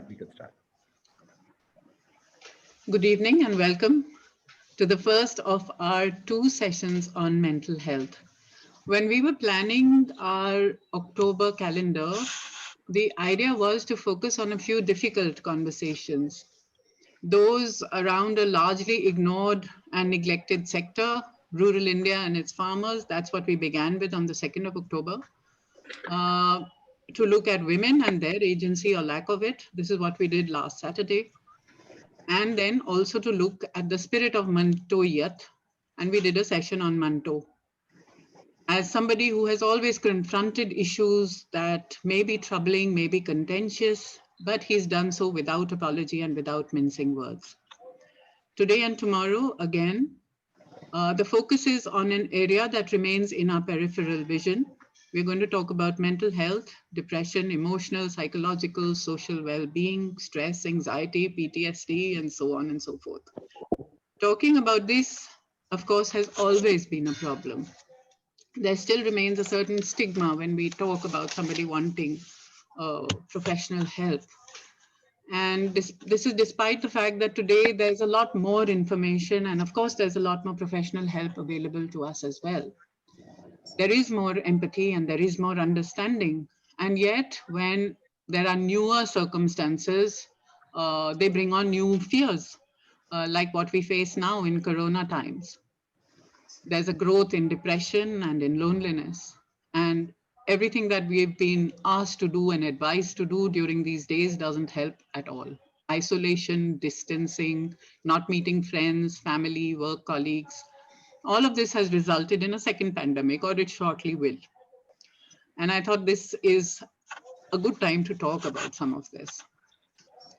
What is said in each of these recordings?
We could start. Good evening and welcome to the first of our 2 sessions on mental health. When we were planning our October calendar, the idea was to focus on a few difficult conversations, those around a largely ignored and neglected sector, rural India and its farmers. That's what we began with on the 2nd of October. To look at women and their agency or lack of it. This is what we did last Saturday. And then also to look at the spirit of Mantoyat. And we did a session on Manto. As somebody who has always confronted issues that may be troubling, may be contentious, but he's done so without apology and without mincing words. Today and tomorrow, again, the focus is on an area that remains in our peripheral vision. We're going to talk about mental health, depression, emotional, psychological, social well-being, stress, anxiety, PTSD, and so on and so forth. Talking about this, of course, has always been a problem. There still remains a certain stigma when we talk about somebody wanting professional help. And this is despite the fact that today there's a lot more information, and of course there's a lot more professional help available to us as well. There is more empathy and there is more understanding. And yet when there are newer circumstances, they bring on new fears, like what we face now in Corona times. There's a growth in depression and in loneliness. And everything that we've been asked to do and advised to do during these days doesn't help at all. Isolation, distancing, not meeting friends, family, work colleagues, all of this has resulted in a second pandemic, or it shortly will. And I thought this is a good time to talk about some of this.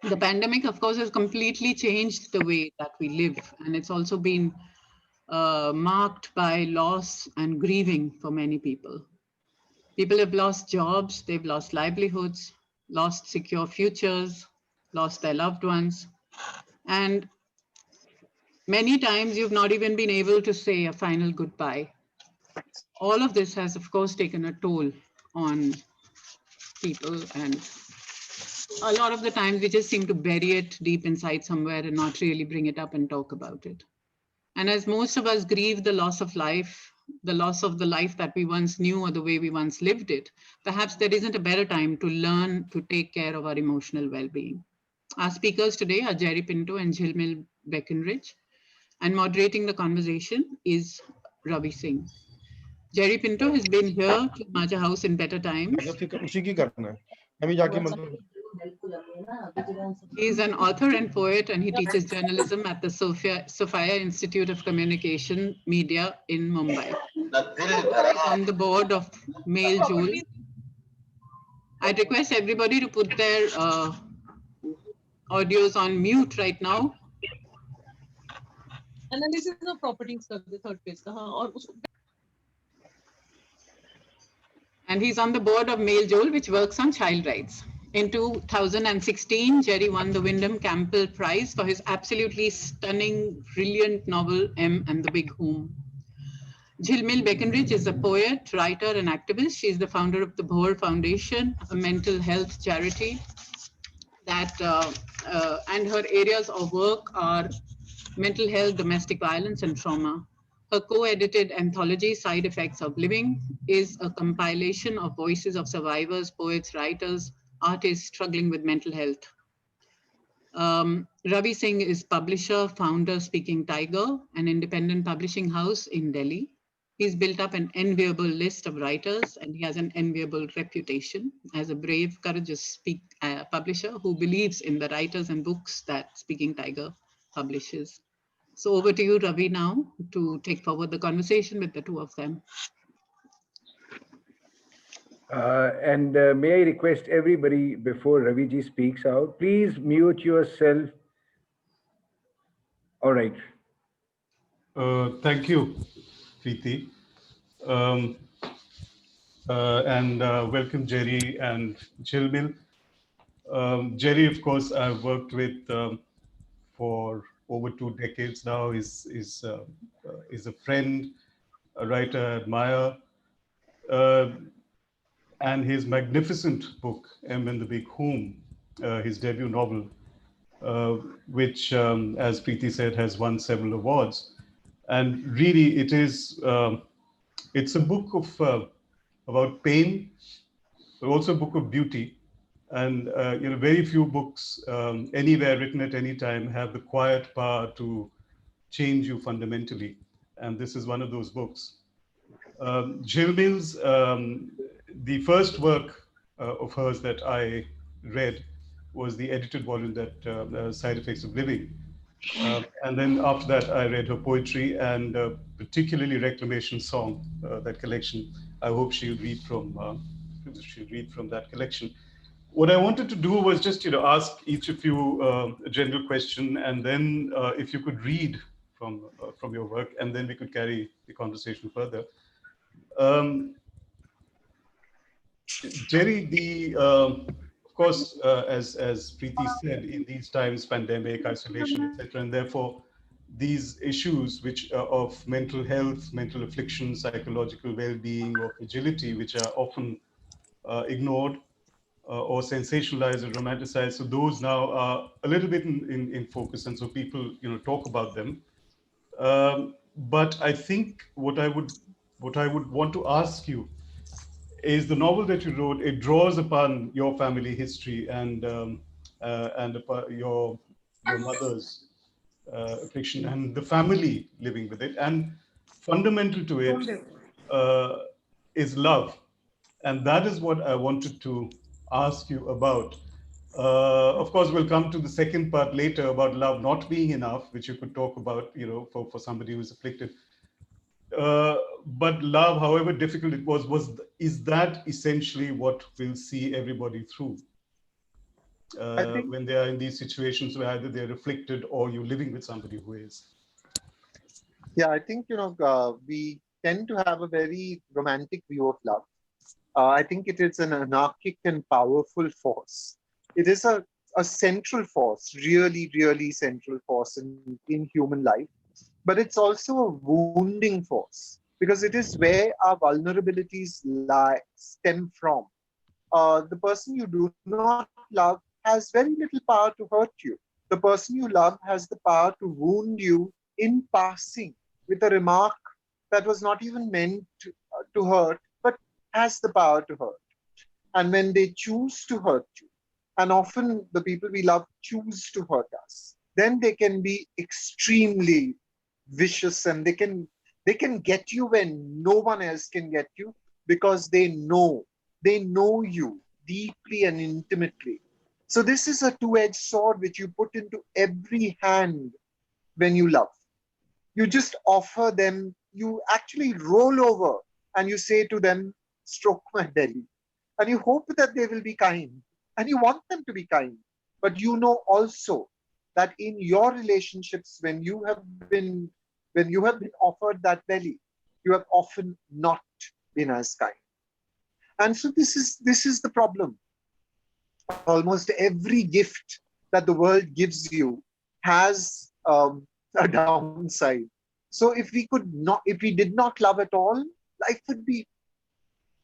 The pandemic, of course, has completely changed the way that we live, and it's also been marked by loss and grieving for many people. People have lost jobs, they've lost livelihoods, lost secure futures, lost their loved ones. And many times you've not even been able to say a final goodbye. All of this has, of course, taken a toll on people. And a lot of the times we just seem to bury it deep inside somewhere and not really bring it up and talk about it. And as most of us grieve the loss of life, the loss of the life that we once knew or the way we once lived it, perhaps there isn't a better time to learn to take care of our emotional well-being. Our speakers today are Jerry Pinto and Jhilmil Beckenridge, and moderating the conversation is Ravi Singh. Jerry Pinto has been here to Majha House in better times. He is an author and poet, and he teaches journalism at the Sophia Institute of Communication Media in Mumbai. He's on the board of Mail Joule. I'd request everybody to put their audios on mute right now. Analysis of properties, the third page. And he's on the board of Mail Joule, which works on child rights. In 2016, Jerry won the Wyndham Campbell Prize for his absolutely stunning, brilliant novel, M and the Big Whom. Jhilmil Beckenridge is a poet, writer, and activist. She's the founder of the Bhor Foundation, a mental health charity that, and her areas of work are mental health, domestic violence, and trauma. Her co-edited anthology, Side Effects of Living, is a compilation of voices of survivors, poets, writers, artists struggling with mental health. Ravi Singh is publisher, founder, Speaking Tiger, an independent publishing house in Delhi. He's built up an enviable list of writers, and he has an enviable reputation as a brave, courageous publisher who believes in the writers and books that Speaking Tiger publishes. So over to you, Ravi, now to take forward the conversation with the two of them. May I request everybody, before Raviji speaks out, please mute yourself. All right. Thank you, Preeti. And welcome, Jerry and Jhilmil. Jerry, of course, I've worked with for over 2 decades now. Is a friend, a writer I admire. And his magnificent book, M and the Big Whom, his debut novel, which, as Preeti said, has won several awards. And really, it's a book of about pain, but also a book of beauty. And very few books anywhere written at any time have the quiet power to change you fundamentally. And this is one of those books. Jill Mills, the first work of hers that I read was the edited volume that Side Effects of Living. And then after that, I read her poetry and particularly Reclamation Song, that collection. I hope she'll read from that collection. What I wanted to do was just ask each of you a general question, and then if you could read from your work, and then we could carry the conversation further. Um, Jerry, of course, as Preeti said, in these times, pandemic, isolation, etc., and therefore these issues which of mental health, mental affliction, psychological well-being, or fragility, which are often ignored or sensationalized or romanticized. So those now are a little bit in focus, and so people talk about them. But I think what I would want to ask you is the novel that you wrote. It draws upon your family history and upon your mother's affliction and the family living with it. And fundamental to it uh, is love, and that is what I wanted to ask you about. Of course, we'll come to the second part later about love not being enough, which you could talk about, for somebody who's afflicted. But love, however difficult it is that essentially what will see everybody through I think, when they are in these situations where either they're afflicted or you're living with somebody who is? yeah, I think, we tend to have a very romantic view of love. I think it is an anarchic and powerful force. It is a central force, really, really central force in human life. But it's also a wounding force because it is where our vulnerabilities stem from. The person you do not love has very little power to hurt you. The person you love has the power to wound you in passing with a remark that was not even meant to hurt, but has the power to hurt. And when they choose to hurt you, and often the people we love choose to hurt us, then they can be extremely vicious, and they can get you when no one else can get you, because they know you deeply and intimately. So this is a two-edged sword which you put into every hand when you love. You just offer them, you actually roll over and you say to them, stroke my belly. And you hope that they will be kind, and you want them to be kind. But you know also that in your relationships, when you have been offered that belly, you have often not been as kind. And so this is the problem. Almost every gift that the world gives you has a downside. So if we did not love at all, life would be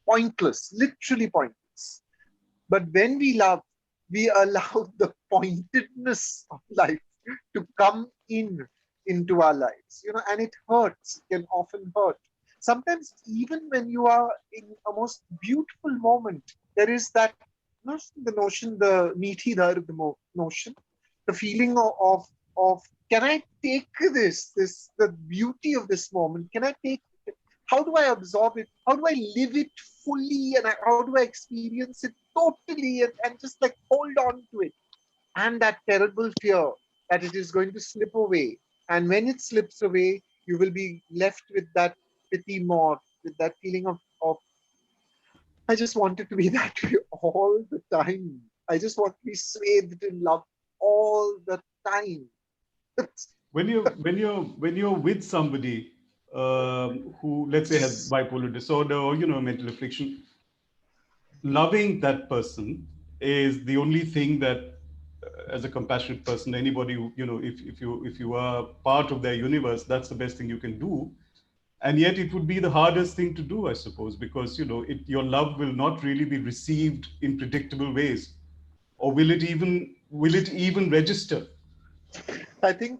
pointless, literally pointless. But when we love, we allow the pointedness of life to come into our lives, and it hurts, can often hurt. Sometimes, even when you are in a most beautiful moment, there is that notion, the meaty notion, the feeling of can I take the beauty of this moment? Can I take it? How do I absorb it? How do I live it fully? And how do I experience it totally and just like hold on to it? And that terrible fear that it is going to slip away. And when it slips away, you will be left with that pity more, with that feeling of I just wanted to be that way all the time. I just want to be swathed in love all the time. When you're with somebody who, let's say, has bipolar disorder or mental affliction, loving that person is the only thing that, as a compassionate person, anybody if you are part of their universe, that's the best thing you can do. And yet it would be the hardest thing to do, I suppose, because your love will not really be received in predictable ways or will it even register? I think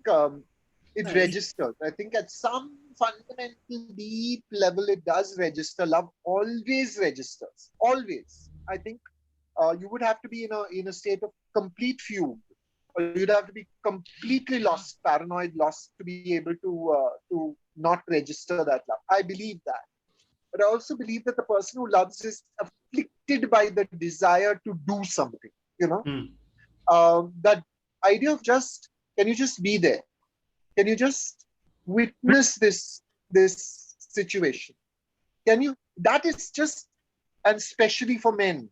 it Nice. registers. I think at some fundamental deep level, it does register. Love always registers. Always. I think you would have to be in a state of complete fugue, or you'd have to be completely lost, paranoid, lost to be able to not register that love. I believe that. But I also believe that the person who loves is afflicted by the desire to do something. You know, Hmm. that idea of just, can you just be there? Can you just witness this situation? Can you? That is just, and especially for men,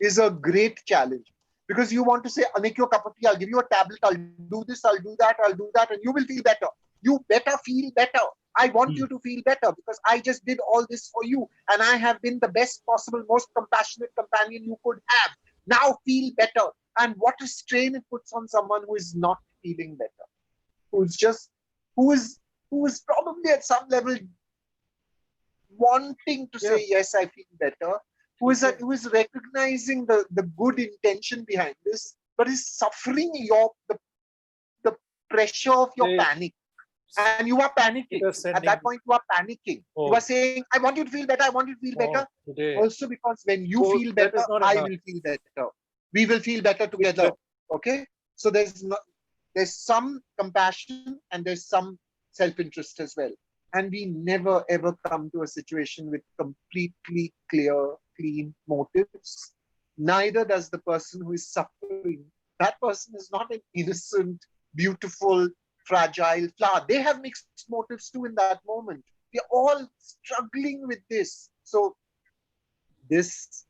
is a great challenge, because you want to say, I'll make you a cup of tea, I'll give you a tablet, I'll do this, I'll do that, I'll do that, and you will feel better. You better feel better. I want you to feel better because I just did all this for you, and I have been the best possible, most compassionate companion you could have. Now feel better. And what a strain it puts on someone who is not feeling better, who's just, who is probably at some level wanting to say, yes, I feel better, who is recognizing the good intention behind this, but is suffering the pressure of your panic. And you are panicking. At that point, you are panicking. You are saying, I want you to feel better, I want you to feel better. Also, because when you feel better, I will feel better. We will feel better together. Okay? So there's some compassion and there's some self-interest as well. And we never ever come to a situation with completely clear, clean motives. Neither does the person who is suffering. That person is not an innocent, beautiful, fragile flower. They have mixed motives too in that moment. We're all struggling with this. So this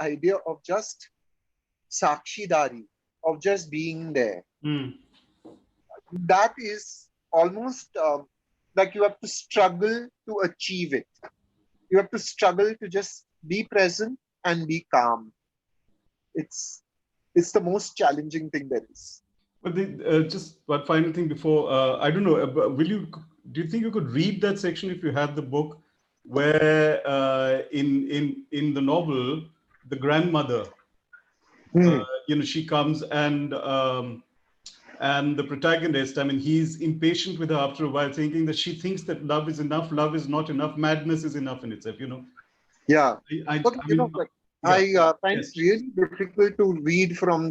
idea of just sakshidari, of just being there, that is almost like you have to struggle to achieve it. You have to struggle to just be present and be calm. It's the most challenging thing there is. But just one final thing before, I don't know, do you think you could read that section if you had the book, where in the novel, the grandmother, she comes and the protagonist, I mean, he's impatient with her after a while, thinking that she thinks that love is enough, love is not enough, madness is enough in itself, Yeah. I Find it really difficult to read from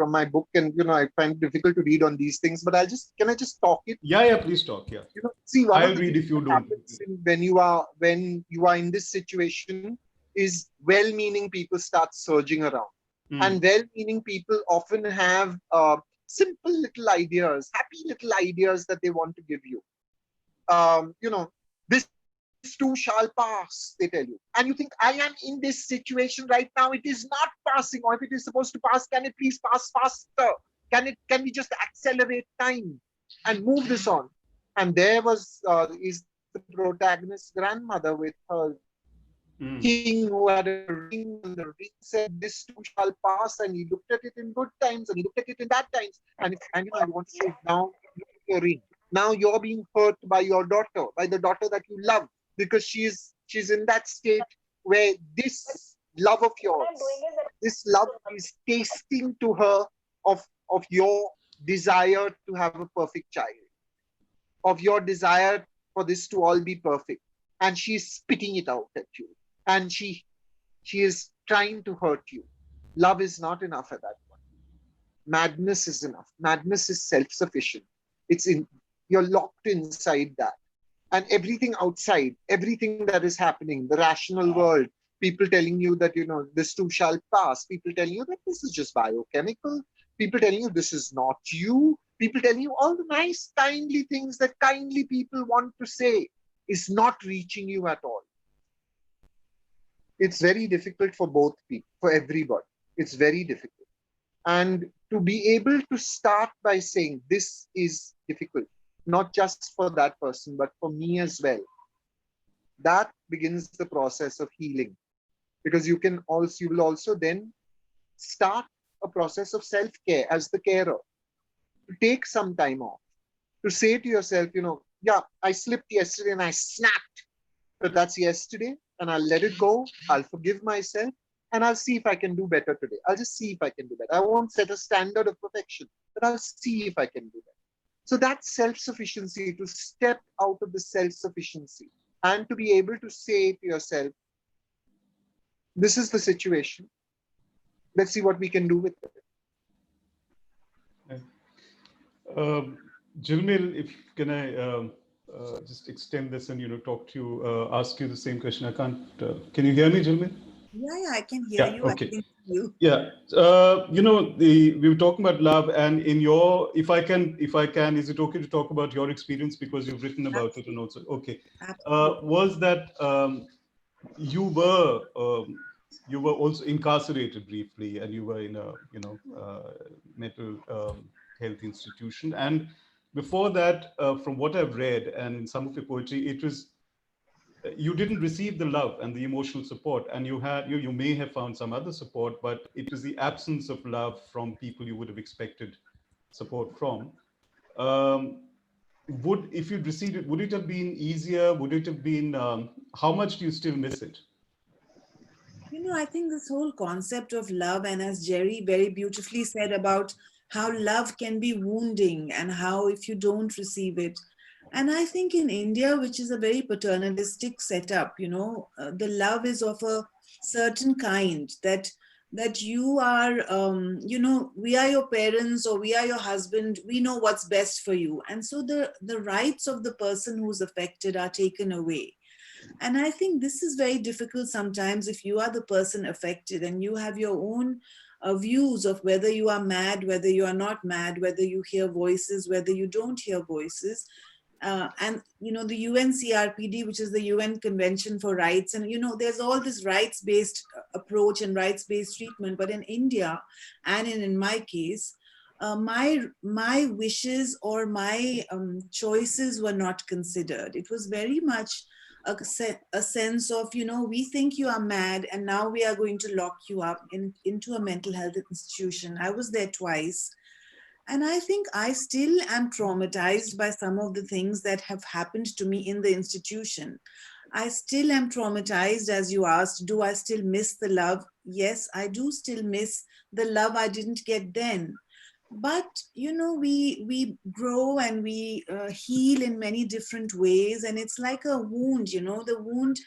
my book, and I find it difficult to read on these things. But can I just talk it? Yeah, please talk. Yeah. See, one I'll of the read things if you that don't. happens when you are in this situation is well-meaning people start surging around, and well-meaning people often have simple little ideas, happy little ideas that they want to give you. This too shall pass, they tell you. And you think, I am in this situation right now. It is not passing. Or if it is supposed to pass, can it please pass faster? Can we just accelerate time and move this on? And there is the protagonist's grandmother with her king who had a ring, and the ring said, this too shall pass. And he looked at it in good times and he looked at it in bad times. And you want to say, now look at your ring. Now you're being hurt by your daughter, by the daughter that you love, because she's in that state where this love of yours, this love is tasting to her of your desire to have a perfect child, of your desire for this to all be perfect. And she's spitting it out at you. And she is trying to hurt you. Love is not enough at that point. Madness is enough. Madness is self-sufficient. You're locked inside that. And everything outside, everything that is happening, the rational world, people telling you that, this too shall pass. People telling you that this is just biochemical. People telling you this is not you. People telling you all the nice, kindly things that kindly people want to say is not reaching you at all. It's very difficult for both people, for everybody. It's very difficult. And to be able to start by saying, this is difficult, not just for that person, but for me as well. That begins the process of healing, because you will also then start a process of self-care as the carer, to take some time off, to say to yourself, yeah, I slipped yesterday and I snapped, but that's yesterday, and I'll let it go. I'll forgive myself, and I'll see if I can do better today. I'll just see if I can do better. I won't set a standard of perfection, but I'll see if I can do better. So that's self-sufficiency, to step out of the self-sufficiency and to be able to say to yourself, this is the situation. Let's see what we can do with it. Jilmil, if can I just extend this and talk to you, ask you the same question. I can't. Can you hear me, Jilmil? Yeah, I can hear Yeah. you. Okay. I can hear you. Yeah. We were talking about love, and in your, if I can, is it okay to talk about your experience, because you've written about it and also okay. Was that you were also incarcerated briefly, and you were in a mental health institution, and before that, from what I've read and in some of your poetry, it was you didn't receive the love and the emotional support, and you may have found some other support, but it was the absence of love from people you would have expected support from. If you'd received it, would it have been easier? Would it have been, how much do you still miss it? I think this whole concept of love, and as Jerry very beautifully said about how love can be wounding and how if you don't receive it. And I think in India, which is a very paternalistic setup, the love is of a certain kind that you are, we are your parents or we are your husband, we know what's best for you. And so the rights of the person who's affected are taken away. And I think this is very difficult sometimes if you are the person affected and you have your own views of whether you are mad, whether you are not mad, whether you hear voices, whether you don't hear voices. And the UNCRPD, which is the UN Convention for Rights, and there's all this rights-based approach and rights-based treatment. But in India, and in my case, my wishes or my choices were not considered. It was very much a sense of, we think you are mad and now we are going to lock you up into a mental health institution. I was there twice. And I think I still am traumatized by some of the things that have happened to me in the institution. I still am traumatized, as you asked, do I still miss the love? Yes, I do still miss the love I didn't get then. But, we grow and we heal in many different ways. And it's like a wound, the wound,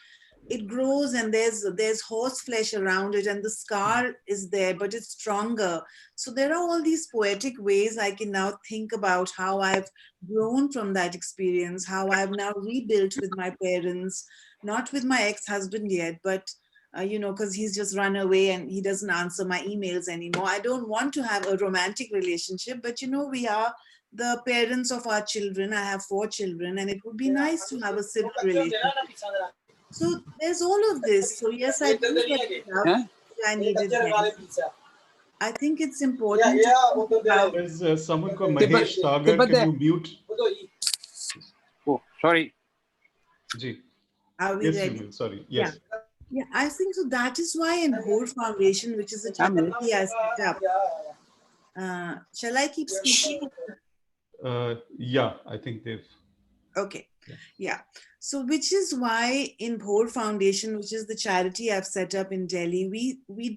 it grows and there's horse flesh around it and the scar is there, but it's stronger. So there are all these poetic ways I can now think about how I've grown from that experience, how I've now rebuilt with my parents, not with my ex-husband yet, but because he's just run away and he doesn't answer my emails anymore. I don't want to have a romantic relationship, but we are the parents of our children. I have 4 children and it would be nice to have a civil relationship. So there's all of this. So yes, I do get love. I needed then. I think it's important. There's someone called Mahesh Sagar. Can you mute? Oh, sorry. Ji. Are we ready? Sorry. Yes. Yeah, I think so. That is why in Bhor Foundation, which is a charity I set up. Shall I keep speaking? Yeah, I think they've. Okay. Yeah. So which is why in Bhor Foundation, which is the charity I've set up in Delhi, we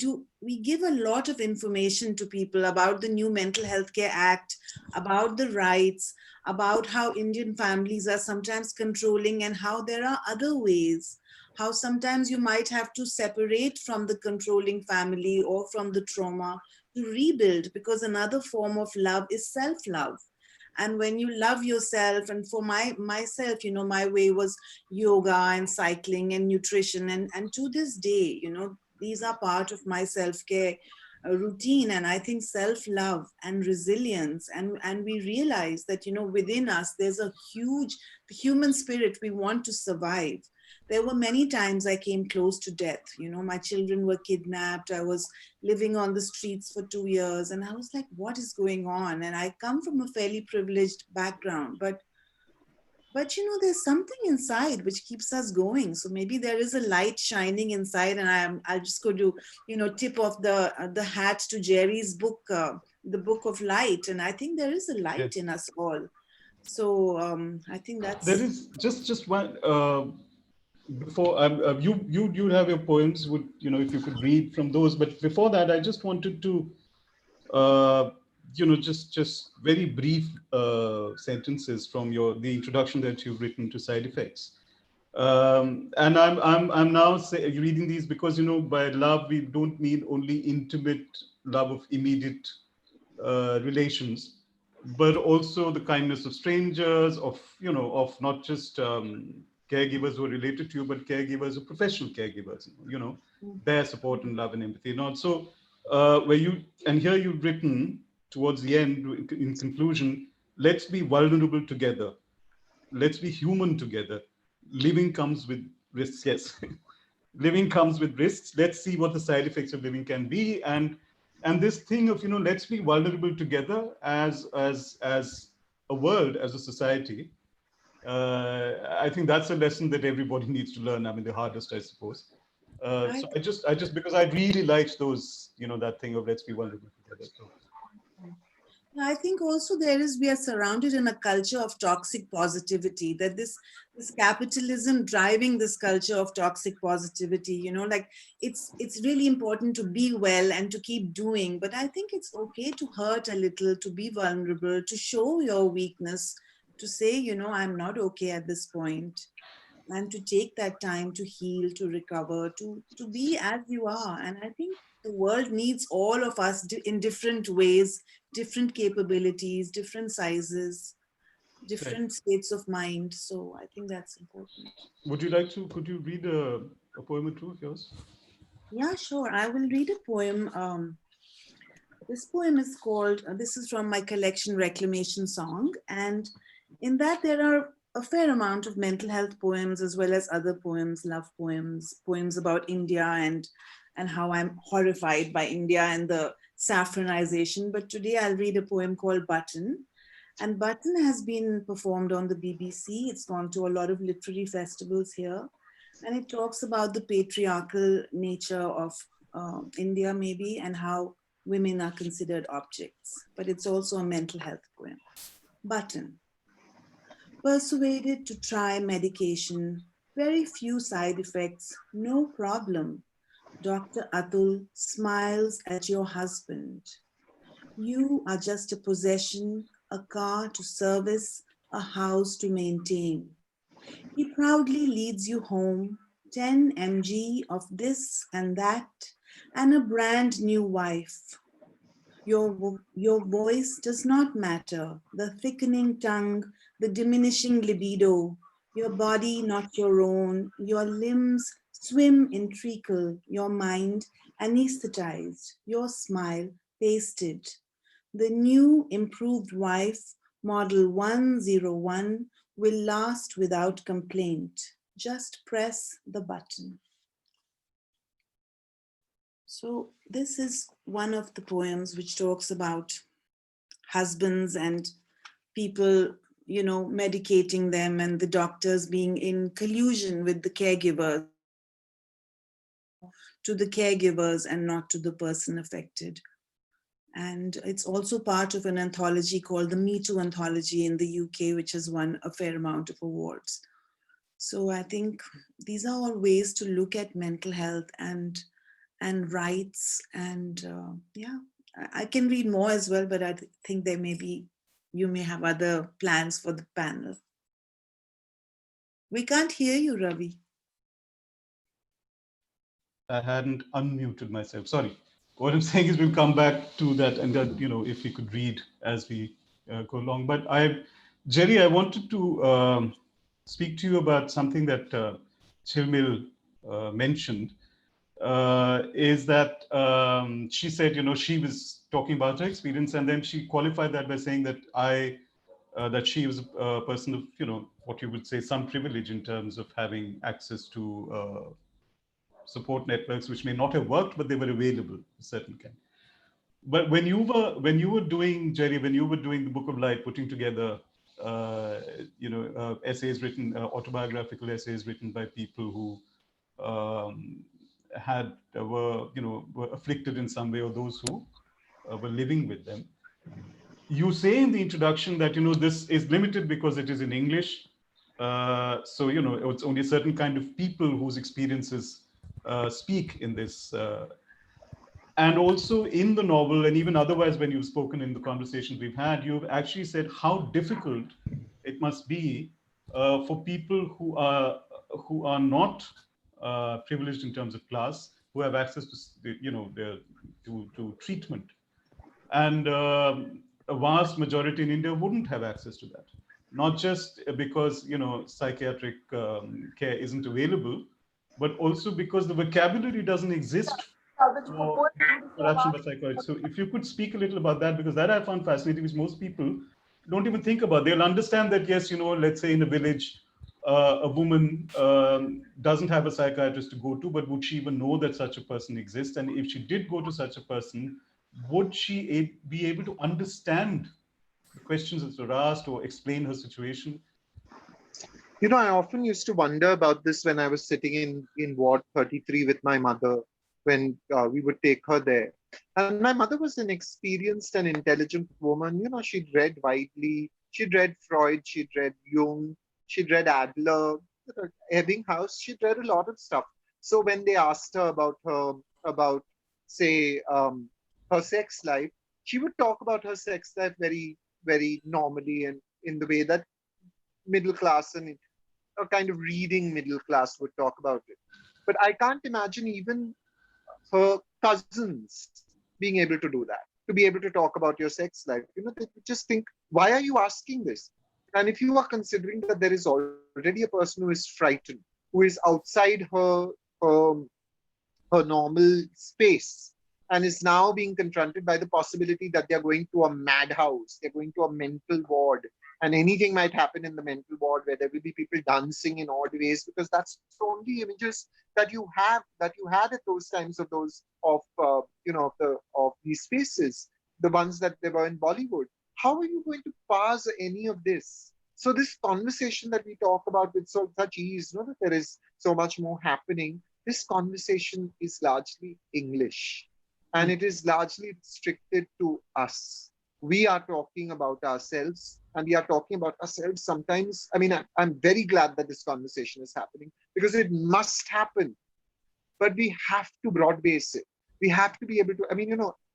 give a lot of information to people about the new Mental Health Care Act, about the rights, about how Indian families are sometimes controlling and how there are other ways, how sometimes you might have to separate from the controlling family or from the trauma to rebuild, because another form of love is self-love. And when you love yourself, and for myself, my way was yoga and cycling and nutrition. And to this day, these are part of my self-care routine. And I think self-love and resilience, and we realize that, within us, there's a huge human spirit. We want to survive. There were many times I came close to death. My children were kidnapped. I was living on the streets for 2 years. And I was like, what is going on? And I come from a fairly privileged background. But there's something inside which keeps us going. So maybe there is a light shining inside. And I'll just go to, tip off the hat to Jerry's book, The Book of Light. And I think there is a light in us all. So I think that's... There is just one... before you have your poems, would if you could read from those, but before that I just wanted to just very brief sentences from the introduction that you've written to Side Effects. And I'm now reading these because by love we don't mean only intimate love of immediate relations, but also the kindness of strangers, of not just caregivers who are related to you, but caregivers or professional caregivers, their support and love and empathy. And also, here you've written towards the end, in conclusion, let's be vulnerable together. Let's be human together. Living comes with risks, yes. Living comes with risks. Let's see what the side effects of living can be. And this thing of let's be vulnerable together as a world, as a society. I think that's a lesson that everybody needs to learn. I mean, the hardest, I suppose. So I just because I really liked those, that thing of let's be vulnerable together. So. I think also we are surrounded in a culture of toxic positivity, that this capitalism driving this culture of toxic positivity, like it's really important to be well and to keep doing, but I think it's okay to hurt a little, to be vulnerable, to show your weakness, to say, I'm not okay at this point, and to take that time to heal, to recover, to be as you are. And I think the world needs all of us in different ways, different capabilities, different sizes, different states of mind. So I think that's important. Could you read a poem or two of yours? Yeah, sure. I will read a poem. This poem is called, this is from my collection Reclamation Song. And in that there are a fair amount of mental health poems, as well as other poems, love poems, poems about India and how I'm horrified by India and the saffronization. But today I'll read a poem called Button. And Button has been performed on the BBC. It's gone to a lot of literary festivals here. And it talks about the patriarchal nature of India, maybe, and how women are considered objects. But it's also a mental health poem. Button. Persuaded to try medication, very few side effects, no problem. Dr. Atul smiles at your husband. You are just a possession, a car to service, a house to maintain. He proudly leads you home, 10 mg of this and that, and a brand new wife. Your voice does not matter, the thickening tongue, the diminishing libido, your body not your own, your limbs swim in treacle, your mind anesthetized, your smile pasted. The new improved wife, model 101, will last without complaint. Just press the button. So this is one of the poems which talks about husbands and people, medicating them, and the doctors being in collusion with the caregivers, to the caregivers and not to the person affected. And it's also part of an anthology called the Me Too Anthology in the UK, which has won a fair amount of awards. So I think these are all ways to look at mental health and rights. And yeah, I can read more as well, but I think you may have other plans for the panel. We can't hear you, Ravi. I hadn't unmuted myself. Sorry. What I'm saying is we'll come back to that, and that, if we could read as we go along. But Jerry, I wanted to speak to you about something that Chilmil mentioned. Is that she said, she was talking about her experience, and then she qualified that by saying that that she was a person of, what you would say, some privilege in terms of having access to support networks, which may not have worked, but they were available, a certain kind. But when you were doing, Jerry, when you were doing the Book of Light, putting together, essays written, autobiographical essays written by people who were afflicted in some way, or those who were living with them. You say in the introduction that this is limited because it is in English, So, it's only a certain kind of people whose experiences speak in this. And also in the novel, and even otherwise, when you've spoken in the conversations we've had, you've actually said how difficult it must be for people who are not privileged in terms of class, who have access to, to treatment. And a vast majority in India wouldn't have access to that. Not just because psychiatric care isn't available, but also because the vocabulary doesn't exist for action by psychology. So if you could speak a little about that, because that I found fascinating, because most people don't even think about. They'll understand that, yes, let's say in a village, a woman doesn't have a psychiatrist to go to, but would she even know that such a person exists? And if she did go to such a person, would she be able to understand the questions that were asked or explain her situation? I often used to wonder about this when I was sitting in Ward 33 with my mother, when we would take her there. And my mother was an experienced and intelligent woman. She'd read widely. She'd read Freud. She'd read Jung. She'd read Adler, Ebbinghaus. She'd read a lot of stuff. So when they asked her about say, her sex life, she would talk about her sex life very, very normally and in the way that middle class and a kind of reading middle class would talk about it. But I can't imagine even her cousins being able to do that, to be able to talk about your sex life. They just think, why are you asking this? And if you are considering that there is already a person who is frightened, who is outside um, her normal space, and is now being confronted by the possibility that they're going to a madhouse, they're going to a mental ward, and anything might happen in the mental ward where there will be people dancing in odd ways, because that's the only images that you had at those times of those of these spaces, the ones that they were in Bollywood. How are you going to parse any of this? So this conversation that we talk about with such ease, that there is so much more happening, this conversation is largely English, and it is largely restricted to us. We are talking about ourselves, and we are talking about ourselves sometimes. I mean, I'm very glad that this conversation is happening, because it must happen, but we have to broad base it. We have to be able to,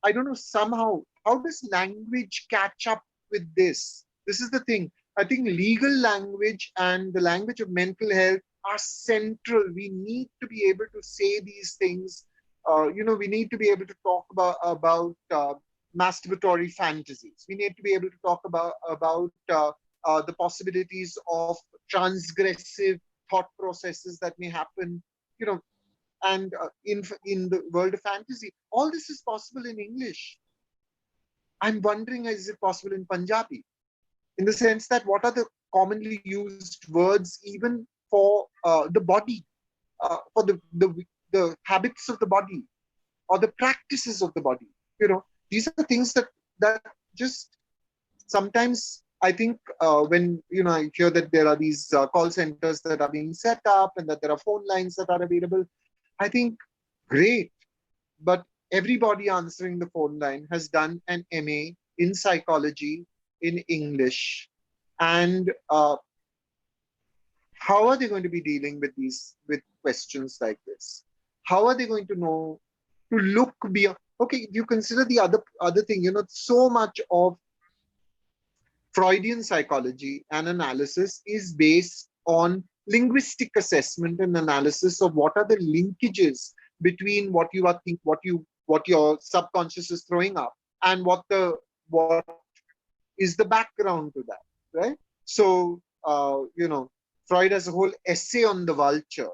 I don't know, somehow, how does language catch up with this? This is the thing. I think legal language and the language of mental health are central. We need to be able to say these things. We need to be able to talk about masturbatory fantasies. We need to be able to talk about the possibilities of transgressive thought processes that may happen. And in the world of fantasy, all this is possible in English. I'm wondering, is it possible in Punjabi? In the sense that what are the commonly used words even for the body, for the habits of the body, or the practices of the body? These are things that just sometimes I think when I hear that there are these call centers that are being set up and that there are phone lines that are available, I think great, but everybody answering the phone line has done an MA in psychology, in English, and how are they going to be dealing with questions like this? How are they going to know to look beyond? Okay, you consider the other thing. So much of Freudian psychology and analysis is based on linguistic assessment and analysis of what are the linkages between what your subconscious is throwing up and what is the background to that, right? So Freud has a whole essay on the vulture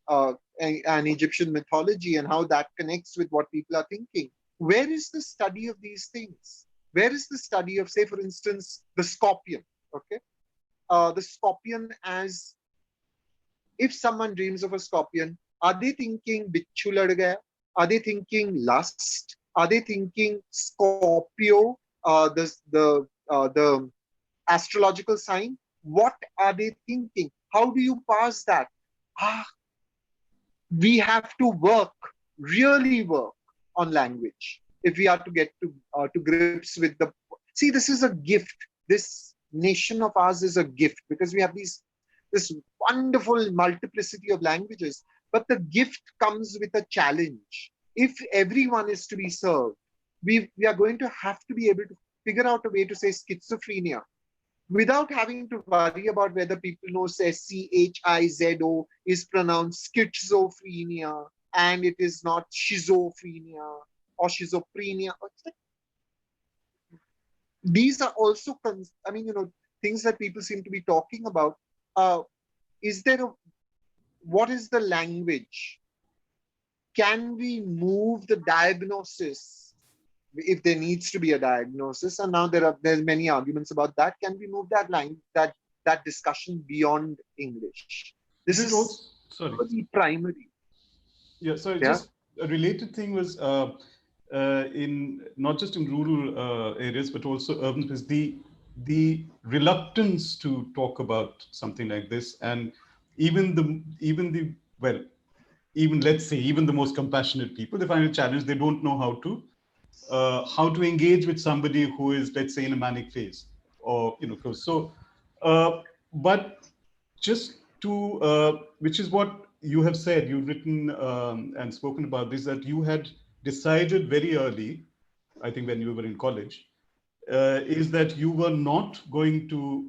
and Egyptian mythology and how that connects with what people are thinking. Where is the study of these things? Where is the study of, say, for instance, the scorpion? Okay, the scorpion as, if someone dreams of a scorpion, are they thinking bichu lad gaya? Are they thinking lust? Are they thinking Scorpio, the astrological sign? What are they thinking? How do you parse that? We have to really work on language if we are to get to grips with this is a gift. This nation of ours is a gift, because we have these this wonderful multiplicity of languages. But the gift comes with a challenge. If everyone is to be served, we are going to have to be able to figure out a way to say schizophrenia without having to worry about whether people know say CHIZO is pronounced schizophrenia and it is not schizophrenia or schizophrenia. These are also, I mean, things that people seem to be talking about. Is there a, what is the language? Can we move the diagnosis if there needs to be a diagnosis? And now there's many arguments about that. Can we move that line, that discussion beyond English? This is also, sorry, really primary. Yeah, so Yeah? just a related thing was in not just in rural areas but also urban space, the reluctance to talk about something like this, and even the well, even let's say even the most compassionate people, they find it a challenge. They don't know how to engage with somebody who is, let's say, in a manic phase, or close. So, but just to which is what you have said, you've written and spoken about this, that you had decided very early, I think when you were in college, is that you were not going to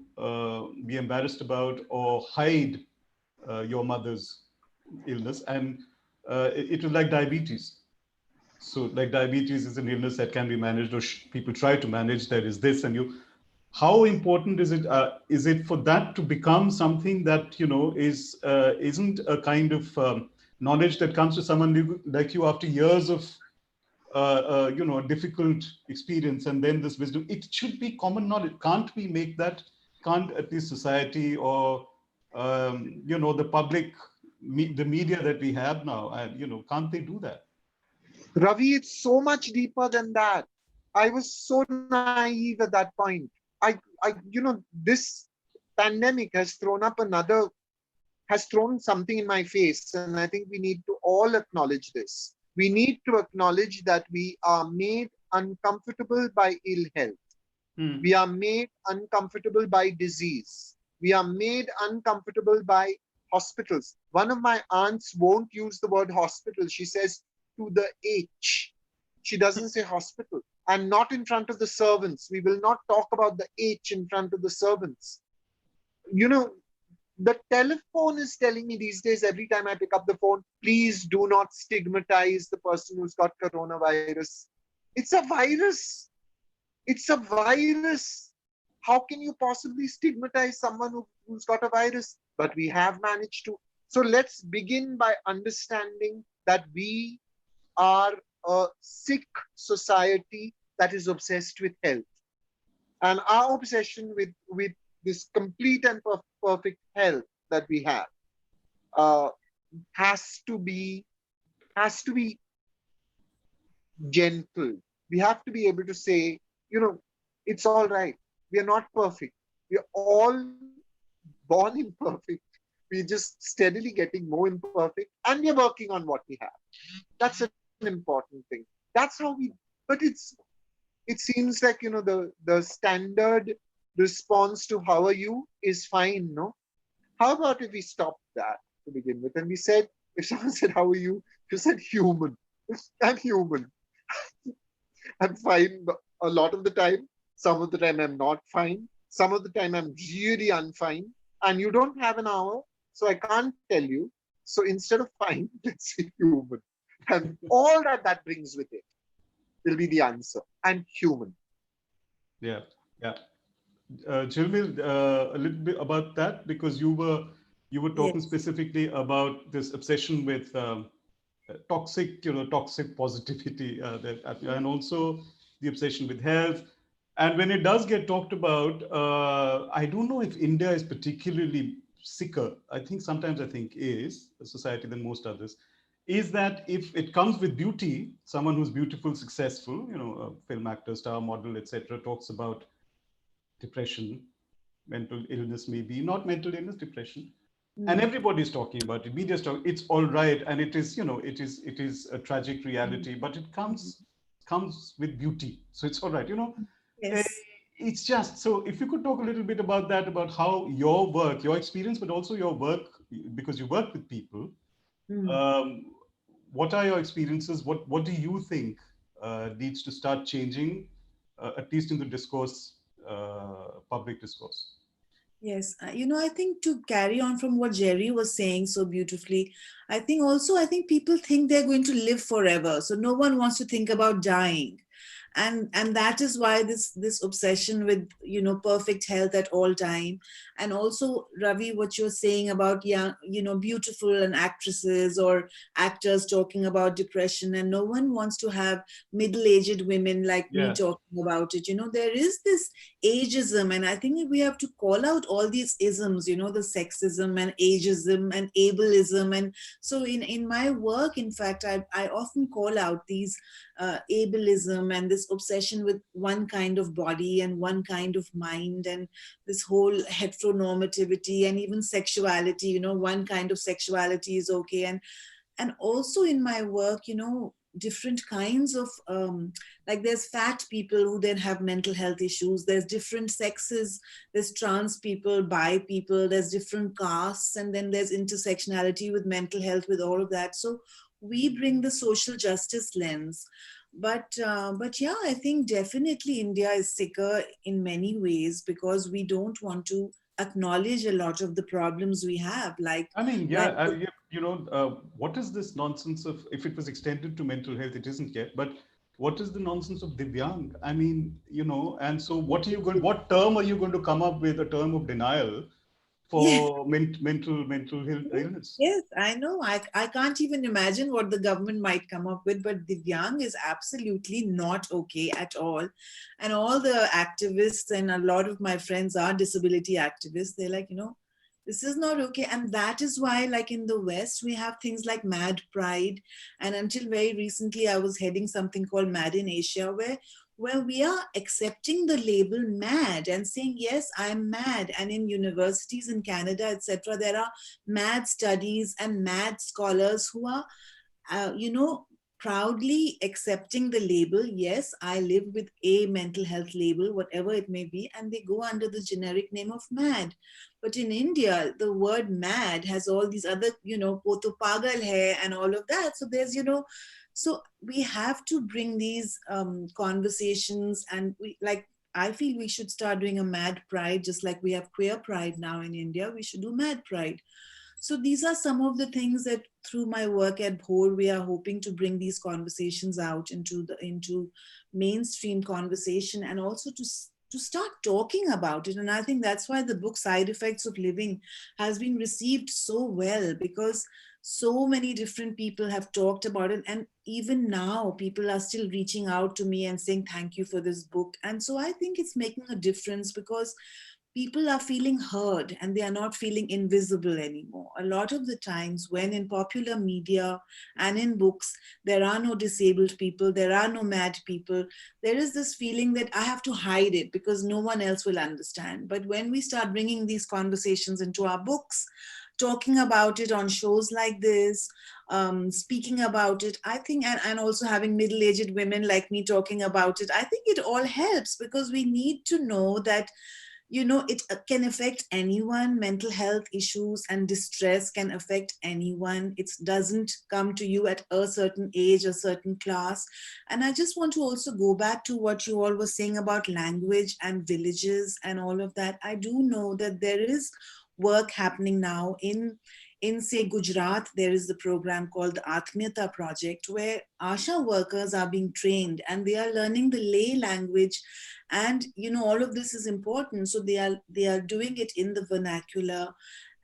be embarrassed about or hide your mother's illness, and it was like diabetes. So like diabetes is an illness that can be managed, or people try to manage. There is this, and how important is it for that to become something that isn't a kind of knowledge that comes to someone like you after years of difficult experience, and then this wisdom? It should be common knowledge. Can't we make that? Can't at least society or the public, the media that we have now, can't they do that? Ravi, it's so much deeper than that. I was so naive at that point. This pandemic has thrown something in my face, and I think we need to all acknowledge this. We need to acknowledge that we are made uncomfortable by ill health. We are made uncomfortable by disease. We are made uncomfortable by hospitals. One of my aunts won't use the word hospital. She says to the H. She doesn't say hospital. And not in front of the servants. We will not talk about the H in front of the servants. The telephone is telling me these days, every time I pick up the phone, please do not stigmatize the person who's got coronavirus. It's a virus. It's a virus. How can you possibly stigmatize someone who's got a virus? But we have managed to. So let's begin by understanding that we are a sick society that is obsessed with health. And our obsession with this complete and perfect health that we have has to be gentle. We have to be able to say, it's all right. We are not perfect. We are all born imperfect. We're just steadily getting more imperfect, and we're working on what we have. That's an important thing. That's how but it seems like, the standard response to how are you is fine, no? How about if we stopped that to begin with, and we said, if someone said, how are you? You said human. I'm human. I'm fine a lot of the time. Some of the time I'm not fine. Some of the time I'm really unfine. And you don't have an hour, so I can't tell you. So instead of fine, let's say human. And all that brings with it will be the answer. And human. Yeah. Jilmil, a little bit about that, because you were talking Yes. specifically about this obsession with toxic positivity, and also the obsession with health. And when it does get talked about, I don't know if India is particularly sicker. I think is a society than most others. Is that if it comes with beauty, someone who's beautiful, successful, a film actor, star, model, etc., talks about depression, mental illness, maybe not mental illness, depression, and everybody's talking about it. Media's talking. It's all right, and it is, it is a tragic reality, but it comes with beauty, so it's all right. Yes. it's just, so if you could talk a little bit about that, about how your work, your experience, but also your work, because you work with people, Mm. what are your experiences? What do you think needs to start changing, at least in the discourse, public discourse? Yes, I think to carry on from what Jerry was saying so beautifully, I think people think they're going to live forever. So no one wants to think about dying. And that is why this obsession with perfect health at all time. And also, Ravi, what you're saying about young, beautiful and actresses or actors talking about depression, and no one wants to have middle-aged women like me Yeah. talking about it. There is this ageism, and I think we have to call out all these isms, the sexism and ageism and ableism. And so in my work, in fact, I often call out these ableism and this obsession with one kind of body and one kind of mind, and this whole heteronormativity and even sexuality. One kind of sexuality is okay. And also in my work, different kinds of like there's fat people who then have mental health issues, there's different sexes, there's trans people, bi people, there's different castes, and then there's intersectionality with mental health, with all of that. So we bring the social justice lens. But yeah, I think definitely India is sicker in many ways because we don't want to acknowledge a lot of the problems we have, like I mean, like yeah, what is this nonsense of, if it was extended to mental health, it isn't yet, but what is the nonsense of Divyang? I mean, and so what term are you going to come up with, a term of denial yeah. for mental illness? Yes, I know. I can't even imagine what the government might come up with, but Divyang is absolutely not okay at all. And all the activists, and a lot of my friends are disability activists, they're like, this is not okay. And that is why, like in the West, we have things like Mad Pride. And until very recently, I was heading something called Mad in Asia, where we are accepting the label mad and saying, yes, I'm mad. And in universities in Canada, etc., there are mad studies and mad scholars who are, proudly accepting the label. Yes, I live with a mental health label, whatever it may be, and they go under the generic name of mad. But in India, the word mad has all these other, "wo to pagal hai" and all of that. So there's, so we have to bring these conversations, and I feel we should start doing a mad pride, just like we have queer pride now in India. We should do mad pride. So these are some of the things that through my work at Bhor, we are hoping to bring these conversations out into mainstream conversation, and also to start talking about it. And I think that's why the book Side Effects of Living has been received so well, because so many different people have talked about it. And even now, people are still reaching out to me and saying, thank you for this book. And so I think it's making a difference, because people are feeling heard and they are not feeling invisible anymore. A lot of the times, when in popular media and in books, there are no disabled people, there are no mad people, there is this feeling that I have to hide it because no one else will understand. But when we start bringing these conversations into our books, talking about it on shows like this, speaking about it, I think, and also having middle-aged women like me talking about it, I think it all helps, because we need to know that it can affect anyone. Mental health issues and distress can affect anyone. It doesn't come to you at a certain age, a certain class. And I just want to also go back to what you all were saying about language and villages and all of that. I do know that there is work happening now in say Gujarat. There is the program called the Atmiyata Project, where ASHA workers are being trained and they are learning the lay language. And all of this is important, so they are doing it in the vernacular.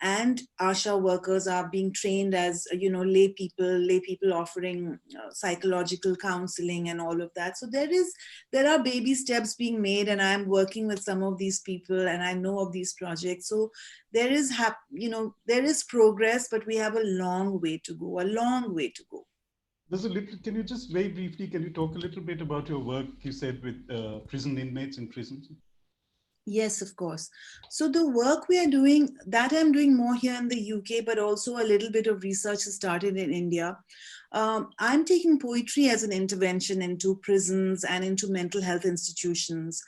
And ASHA workers are being trained as lay people offering psychological counseling and all of that. So there are baby steps being made, and I'm working with some of these people, and I know of these projects. So there is there is progress, but we have a long way to go, a long way to go. There's a little, can you just very briefly, can you talk a little bit about your work you said with prison inmates in prisons? Yes, of course. So the work we are doing, that I'm doing more here in the UK, but also a little bit of research has started in India. I'm taking poetry as an intervention into prisons and into mental health institutions.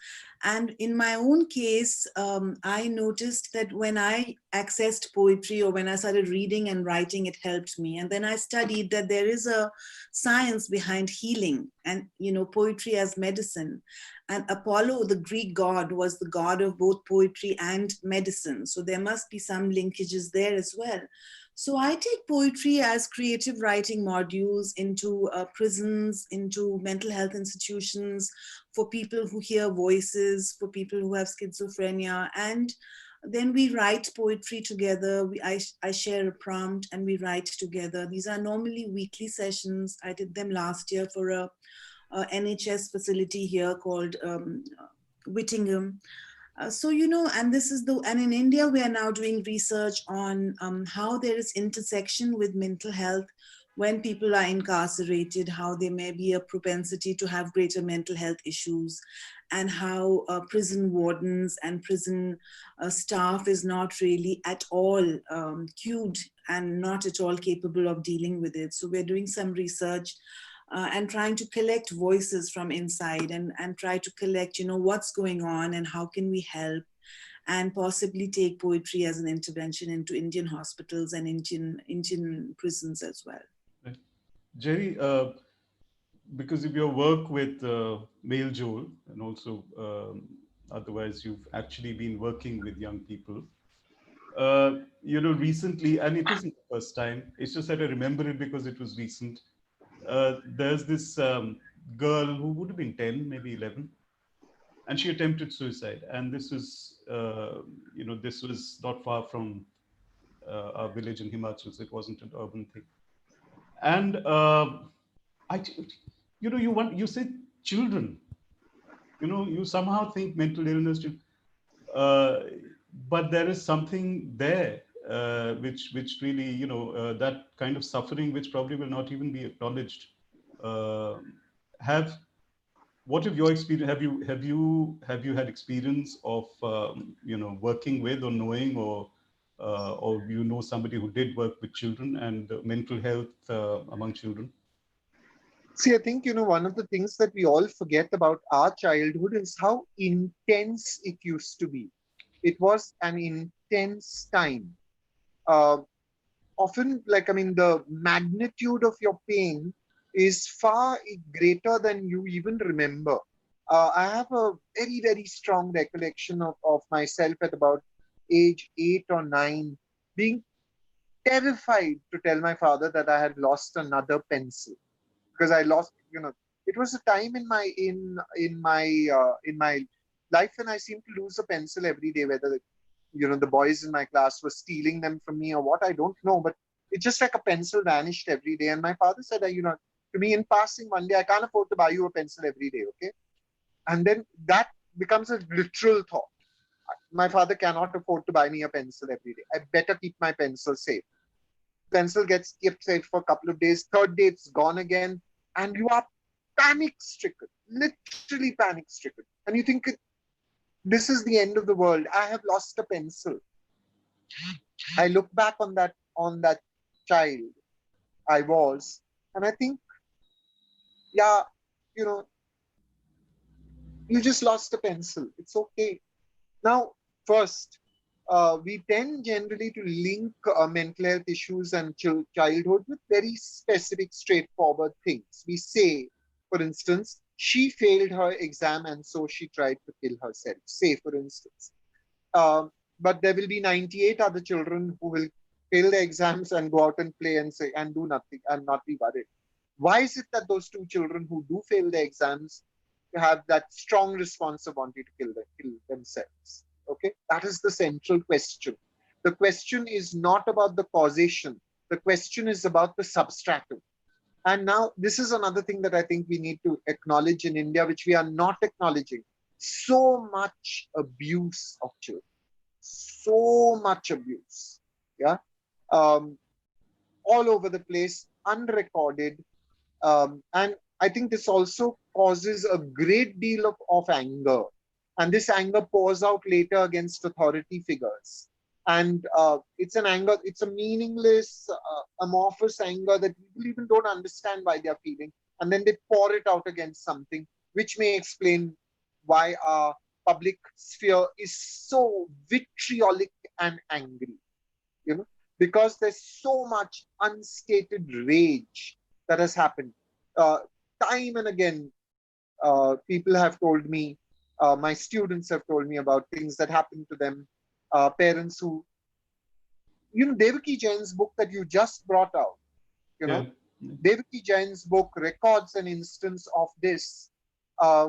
And in my own case, I noticed that when I accessed poetry or when I started reading and writing, it helped me. And then I studied that there is a science behind healing and, poetry as medicine. And Apollo, the Greek god, was the god of both poetry and medicine. So there must be some linkages there as well. So I take poetry as creative writing modules into prisons, into mental health institutions, for people who hear voices, for people who have schizophrenia. And then we write poetry together. I share a prompt and we write together. These are normally weekly sessions. I did them last year for a NHS facility here called Whittingham. And and in India, we are now doing research on how there is intersection with mental health when people are incarcerated, how there may be a propensity to have greater mental health issues, and how prison wardens and prison staff is not really at all cued and not at all capable of dealing with it. So we're doing some research and trying to collect voices from inside and try to collect, what's going on and how can we help, and possibly take poetry as an intervention into Indian hospitals and Indian prisons as well. Right. Jerry, because of your work with Male Joel, and also otherwise you've actually been working with young people. Recently, and it isn't the first time, it's just that I remember it because it was recent. There's this girl who would have been 10, maybe 11, and she attempted suicide. And this was not far from our village in Himachal, so it wasn't an urban thing. And I, you say children, you somehow think mental illness, uh, but there is something there which really, that kind of suffering, which probably will not even be acknowledged. Uh, have what have your experience? Have you had experience of working with or knowing or somebody who did work with children and mental health among children? See, I think, one of the things that we all forget about our childhood is how intense it used to be. It was an intense time. Uh, Often, the magnitude of your pain is far greater than you even remember. I have a very, very strong recollection of myself at about age 8 or 9 being terrified to tell my father that I had lost another pencil, because I lost, it was a time in my life when I seemed to lose a pencil every day, whether the boys in my class were stealing them from me or what, I don't know, but it's just like a pencil vanished every day. And my father said, to me in passing one day, I can't afford to buy you a pencil every day, okay? And then that becomes a literal thought. My father cannot afford to buy me a pencil every day. I better keep my pencil safe. Pencil gets kept safe for a couple of days. Third day, it's gone again. And you are panic stricken, literally panic stricken. And you think, this is the end of the world. I have lost a pencil. I look back on that child I was, and I think, yeah, you just lost a pencil. It's okay. Now, first, we tend generally to link mental health issues and childhood with very specific, straightforward things. We say, for instance, she failed her exam and so she tried to kill herself. Say, for instance. But there will be 98 other children who will fail their exams and go out and play and say and do nothing and not be worried. Why is it that those 2 children who do fail their exams have that strong response of wanting to kill themselves? Okay, that is the central question. The question is not about the causation. The question is about the substratum. And now this is another thing that I think we need to acknowledge in India, which we are not acknowledging. So much abuse of children. So much abuse. Yeah. All over the place, unrecorded. And I think this also causes a great deal of anger. And this anger pours out later against authority figures. And it's an anger, it's a meaningless, amorphous anger that people even don't understand why they're feeling. And then they pour it out against something, which may explain why our public sphere is so vitriolic and angry, because there's so much unstated rage that has happened. Uh, Time and again, people have told me, my students have told me about things that happened to them, parents who, Devaki Jain's book that you just brought out, Yeah. Devaki Jain's book records an instance of this. Uh,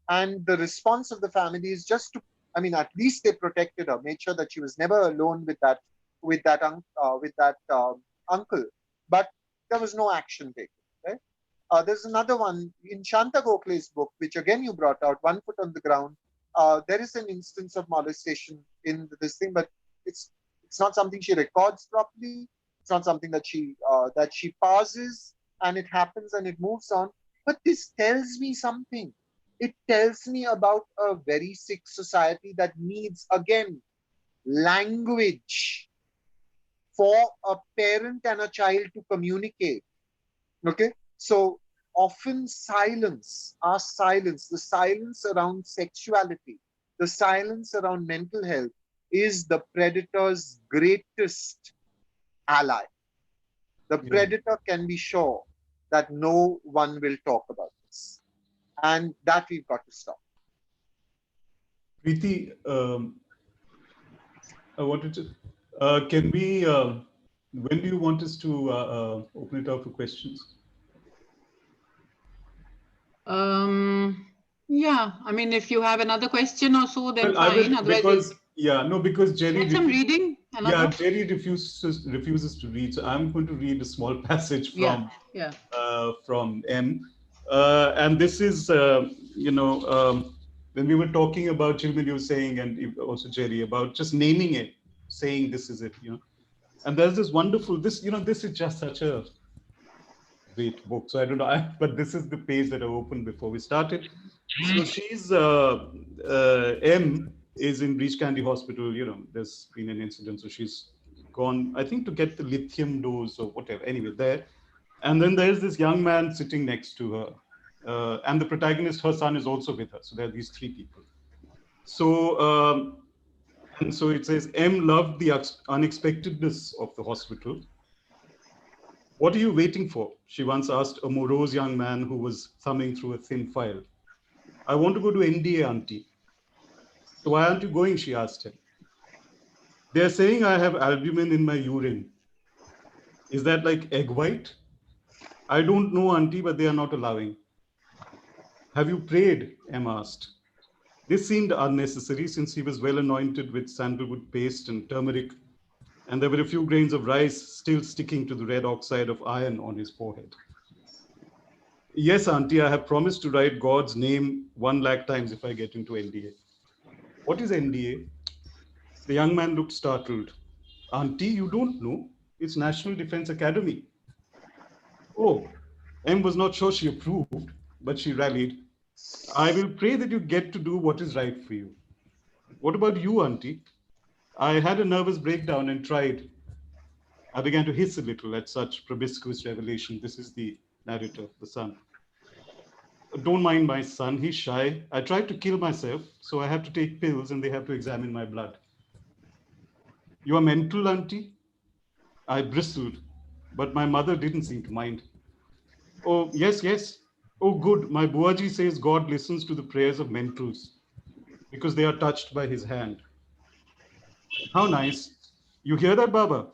and the response of the family is just to, at least they protected her, made sure that she was never alone with that uncle. But there was no action taken, right? There's another one in Shanta Gokhale's book, which again you brought out, One Foot on the Ground. There is an instance of molestation in this thing, but it's not something she records properly. It's not something that she pauses, and it happens and it moves on. But this tells me something. It tells me about a very sick society that needs, again, language for a parent and a child to communicate. Okay? So often our silence, the silence around sexuality, the silence around mental health is the predator's greatest ally. The predator can be sure that no one will talk about this. And that we've got to stop. Preeti, I wanted to, can we, when do you want us to open it up for questions? Yeah, if you have another question or so, then Well, I fine. will, Otherwise, because Jerry, get some reading. yeah, Jerry refuses to read. So I'm going to read a small passage from M. And this is, when we were talking about Chilmin, you were saying, and also Jerry, about just naming it, saying this is it, And there's this wonderful, this is just such a great book. So I don't know, but this is the page that I opened before we started. So she's, M is in Breach Candy Hospital, there's been an incident. So she's gone, I think, to get the lithium dose or whatever. Anyway, there. And then there's this young man sitting next to her. And the protagonist, her son, is also with her. So there are these three people. So, and so it says, M loved the unexpectedness of the hospital. What are you waiting for? She once asked a morose young man who was thumbing through a thin file. I want to go to NDA, auntie. So why aren't you going? She asked him. They're saying I have albumin in my urine. Is that like egg white? I don't know, auntie, but they are not allowing. Have you prayed? M asked. This seemed unnecessary since he was well anointed with sandalwood paste and turmeric, and there were a few grains of rice still sticking to the red oxide of iron on his forehead. Yes, auntie, I have promised to write God's name 1 lakh times if I get into NDA. What is NDA? The young man looked startled. Auntie, you don't know? It's National Defense Academy. Oh, M was not sure she approved, but she rallied. I will pray that you get to do what is right for you. What about you, auntie? I had a nervous breakdown and tried. I began to hiss a little at such promiscuous revelation. This is the narrator, the son. Don't mind my son, he's shy. I tried to kill myself, so I have to take pills and they have to examine my blood. You are mental, auntie? I bristled, but my mother didn't seem to mind. Oh, yes, yes. Oh, good. My Buaji says God listens to the prayers of mentals because they are touched by his hand. How nice. You hear that, Baba?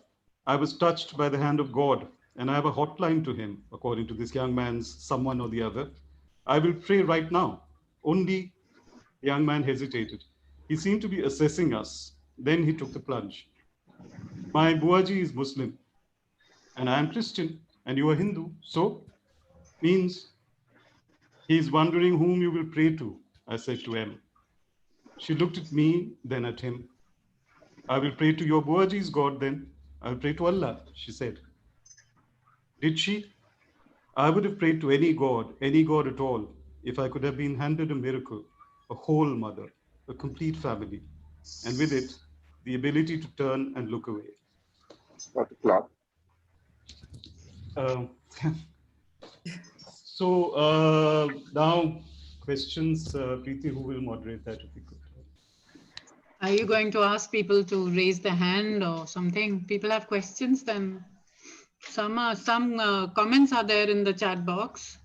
I was touched by the hand of God, and I have a hotline to him, according to this young man's someone or the other. I will pray right now. Only the young man hesitated. He seemed to be assessing us. Then he took the plunge. My Buaji is Muslim, and I am Christian, and you are Hindu. So, means he is wondering whom you will pray to, I said to M. She looked at me, then at him. I will pray to your Buaji's God then. I will pray to Allah, she said. Did she? I would have prayed to any God at all, if I could have been handed a miracle, a whole mother, a complete family, and with it, the ability to turn and look away. Dr. Clark. So now questions, Preeti, who will moderate that if you could? Are you going to ask people to raise their hand or something? People have questions, then some comments are there in the chat box.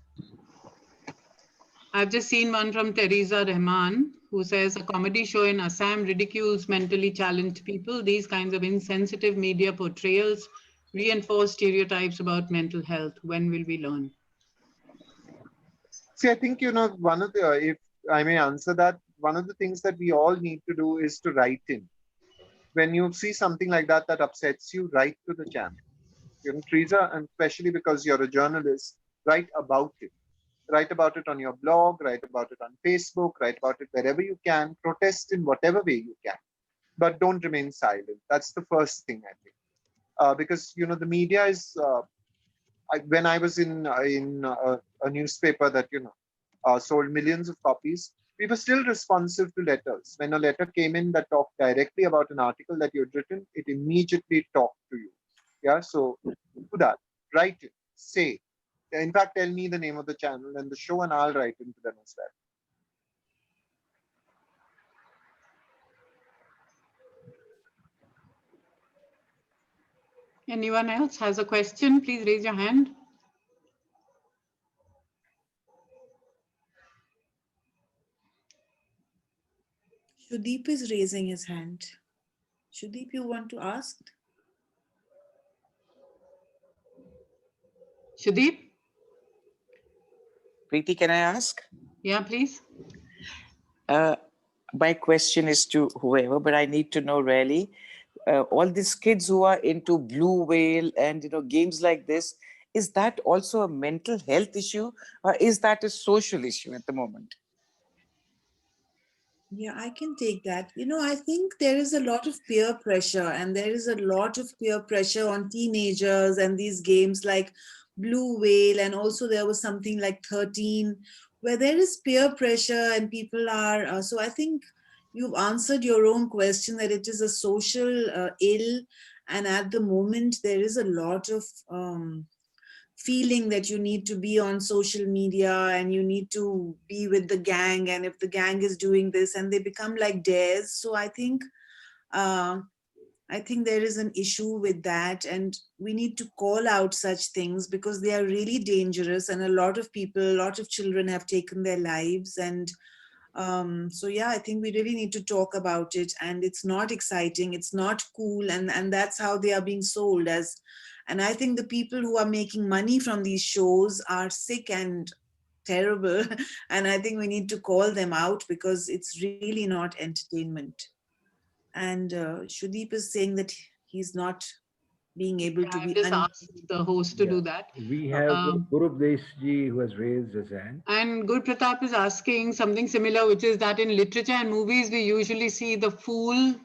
I've just seen one from Teresa Rahman, who says a comedy show in Assam ridicules mentally challenged people. These kinds of insensitive media portrayals reinforce stereotypes about mental health. When will we learn? See, I think, one of the, if I may answer that, one of the things that we all need to do is to write in. When you see something like that that upsets you, write to the channel. Teresa, and especially because you're a journalist, write about it. Write about it on your blog, write about it on Facebook, write about it wherever you can, protest in whatever way you can. But don't remain silent. That's the first thing, I think. Because, the media is, when I was in a newspaper that, sold millions of copies, we were still responsive to letters. When a letter came in that talked directly about an article that you had written, it immediately talked to you. Yeah, so do that. Write it. Say. In fact, tell me the name of the channel and the show, and I'll write into them as well. Anyone else has a question? Please raise your hand. Sudeep is raising his hand. Sudeep, you want to ask? Sudeep? Preeti, can I ask? Yeah, please. My question is to whoever, but I need to know really, all these kids who are into Blue Whale and games like this, is that also a mental health issue, or is that a social issue at the moment? Yeah, I can take that. I think there is a lot of peer pressure, and there is a lot of peer pressure on teenagers and these games like Blue Whale, and also there was something like 13, where there is peer pressure and people are. So I think you've answered your own question that it is a social ill, and at the moment there is a lot of feeling that you need to be on social media and you need to be with the gang, and if the gang is doing this, and they become like dares. So uh, I think there is an issue with that, and we need to call out such things because they are really dangerous, and a lot of people, a lot of children have taken their lives. And so yeah, I think we really need to talk about it, and it's not exciting, it's not cool, and that's how they are being sold as. And I think the people who are making money from these shows are sick and terrible and I think we need to call them out because it's really not entertainment. And Shudeep is saying that he's not being able Yeah, to I've be just asked the host to Yeah. do that. We have Um, Gurup Ji who has raised his hand. And Good Pratap is asking something similar, which is that in literature and movies, we usually see the fool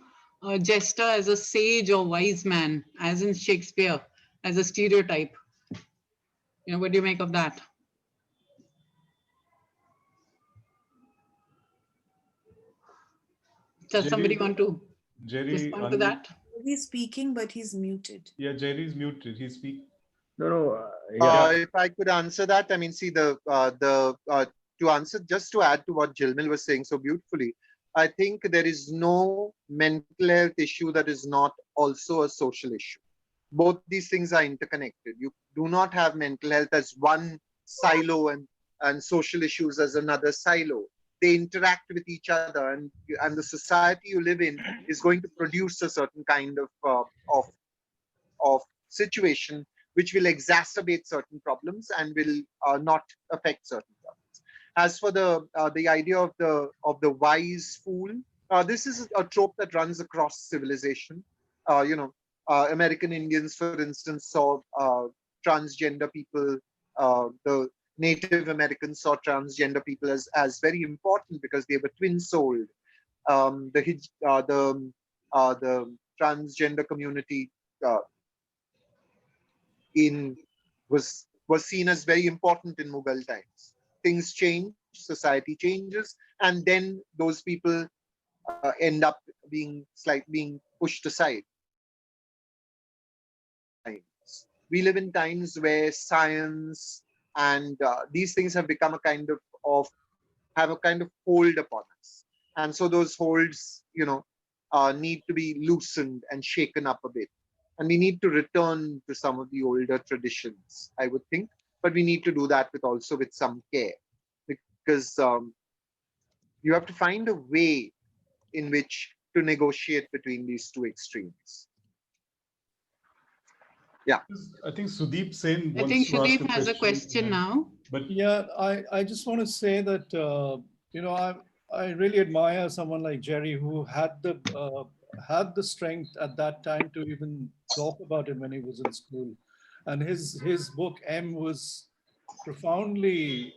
jester as a sage or wise man, as in Shakespeare, as a stereotype. What do you make of that? Does somebody want to Jerry, respond to that? he's speaking but he's muted. yeah, Jerry is muted. He's speaking. No, yeah. If I could answer that, I mean, see to answer, just to add to what Jilmil was saying so beautifully, I think there is no mental health issue that is not also a social issue. Both these things are interconnected. You do not have mental health as one silo and social issues as another silo. They interact with each other, and the society you live in is going to produce a certain kind of situation which will exacerbate certain problems and will not affect certain problems. As for the idea of the wise fool, this is a trope that runs across civilization. American Indians, for instance, saw transgender people. The Native Americans saw transgender people as very important because they were twin souled. The transgender community uh, in was seen as very important in Mughal times. Things change, society changes, and then those people end up being pushed aside. We live in times where science and these things have become a kind of have a kind of hold upon us, and so those holds, need to be loosened and shaken up a bit. And we need to return to some of the older traditions, I would think. But we need to do that with some care, because you have to find a way in which to negotiate between these two extremes. Yeah. I think Sudeep Sen I wants think to ask Sudeep a has a question now. But Yeah, I just want to say that, I really admire someone like Jerry who had the strength at that time to even talk about it when he was in school. And his book M was profoundly,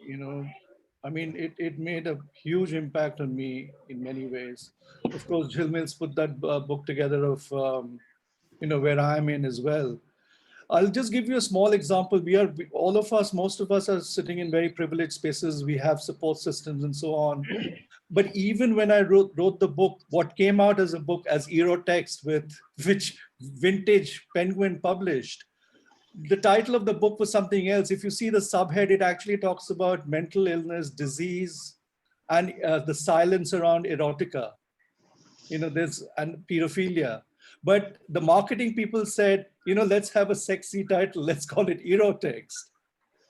I mean, it made a huge impact on me in many ways. Of course, Jill Mills put that book together of, where I'm in as well. I'll just give you a small example. All of us, most of us are sitting in very privileged spaces. We have support systems and so on. But even when I wrote the book, what came out as a book as Erotext, which Vintage Penguin published, the title of the book was something else. If you see the subhead, it actually talks about mental illness, disease, and the silence around erotica. There's and pedophilia. But the marketing people said, let's have a sexy title. Let's call it Erotext.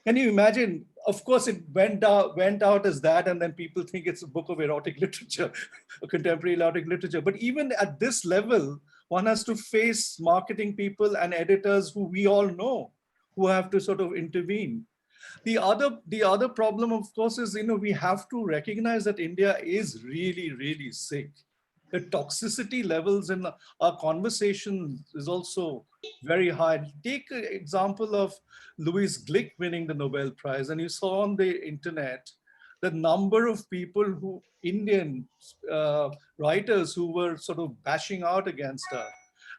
Can you imagine? Of course, it went out as that, and then people think it's a book of erotic literature, contemporary erotic literature. But even at this level, one has to face marketing people and editors who we all know, who have to sort of intervene. The other problem, of course, is we have to recognize that India is really, really sick. The toxicity levels in our conversation is also very high. Take an example of Louis Glick winning the Nobel Prize, and you saw on the internet the number of people Indian writers who were sort of bashing out against her.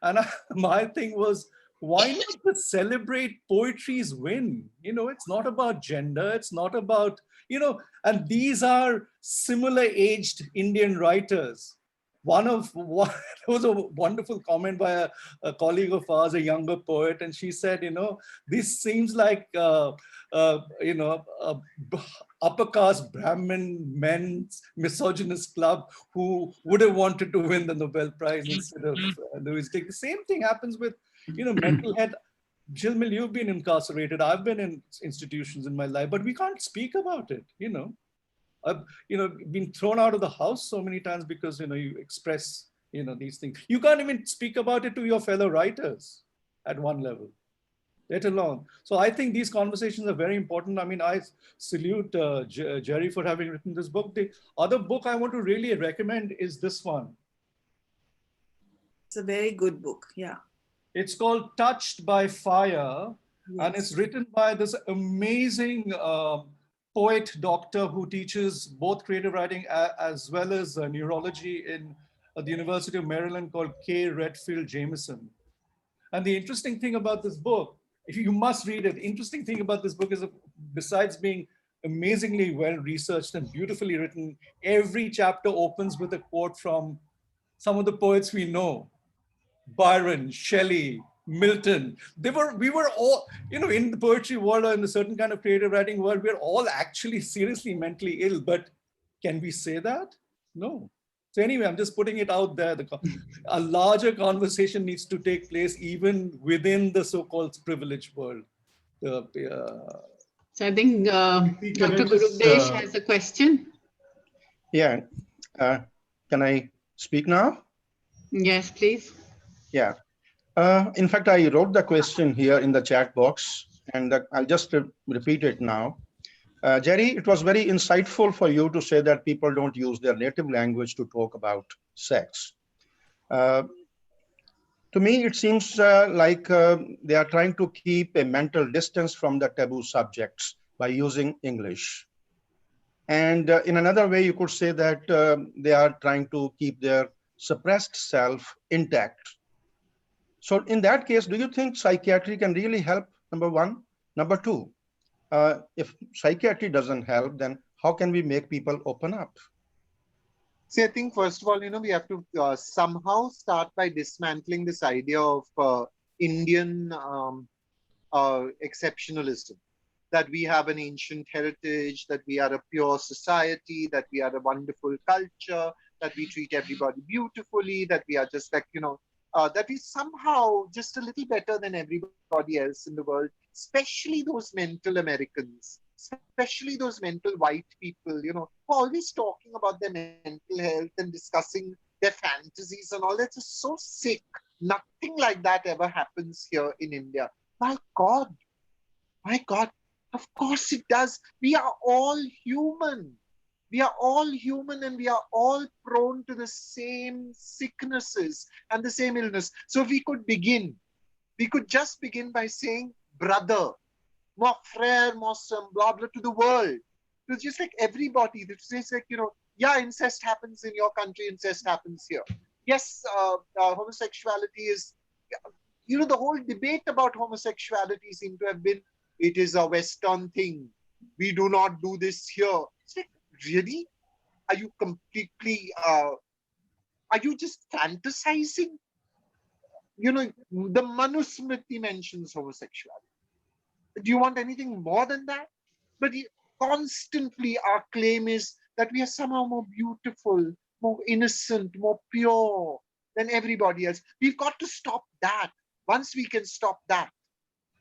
And my thing was, why not just celebrate poetry's win? It's not about gender, it's not about, and these are similar aged Indian writers. There was a wonderful comment by a colleague of ours, a younger poet, and she said, this seems like, upper caste Brahmin men's misogynist club who would have wanted to win the Nobel Prize instead of Louis Glick. The same thing happens with, mental health. Jilmil, you've been incarcerated. I've been in institutions in my life, but we can't speak about it, I've been thrown out of the house so many times because you express these things. You can't even speak about it to your fellow writers at one level, let alone. So I think these conversations are very important. I mean, I salute Jerry for having written this book. The other book I want to really recommend is this one. It's a very good book. Yeah. It's called Touched by Fire, Yes. and it's written by this amazing poet doctor who teaches both creative writing as well as neurology in the University of Maryland, called K. Redfield Jameson. And the interesting thing about this book, if you must read it, the interesting thing about this book is, besides being amazingly well researched and beautifully written, every chapter opens with a quote from some of the poets we know. Byron, Shelley, Milton. We were all, in the poetry world or in a certain kind of creative writing world, we're all actually seriously mentally ill. But can we say that? No. So anyway, I'm just putting it out there. A larger conversation needs to take place even within the so-called privileged world. So I think Dr. Gurupdesh has a question. Yeah. Can I speak now? Yes, please. Yeah. In fact, I wrote the question here in the chat box, and I'll just repeat it now. Jerry, it was very insightful for you to say that people don't use their native language to talk about sex. To me, it seems like they are trying to keep a mental distance from the taboo subjects by using English. And in another way, you could say that they are trying to keep their suppressed self intact. So in that case, do you think psychiatry can really help, number one? Number two, if psychiatry doesn't help, then how can we make people open up? See, I think first of all, we have to somehow start by dismantling this idea of Indian exceptionalism, that we have an ancient heritage, that we are a pure society, that we are a wonderful culture, that we treat everybody beautifully, that we are just like, that we somehow just a little better than everybody else in the world, especially those mental Americans, especially those mental white people, who are always talking about their mental health and discussing their fantasies and all. That's just so sick. Nothing like that ever happens here in India. My God, my God, of course it does. We are all human. We are all human and we are all prone to the same sicknesses and the same illness. So if we could just begin by saying, brother, mon frère, mon son, blah, blah, to the world. To just like everybody. It's just like, yeah, incest happens in your country, incest happens here. Yes, homosexuality is, the whole debate about homosexuality seemed to have been, it is a Western thing. We do not do this here. It's like, really? Are you completely, are you just fantasizing? The Manusmriti mentions homosexuality. Do you want anything more than that? But constantly our claim is that we are somehow more beautiful, more innocent, more pure than everybody else. We've got to stop that. Once we can stop that,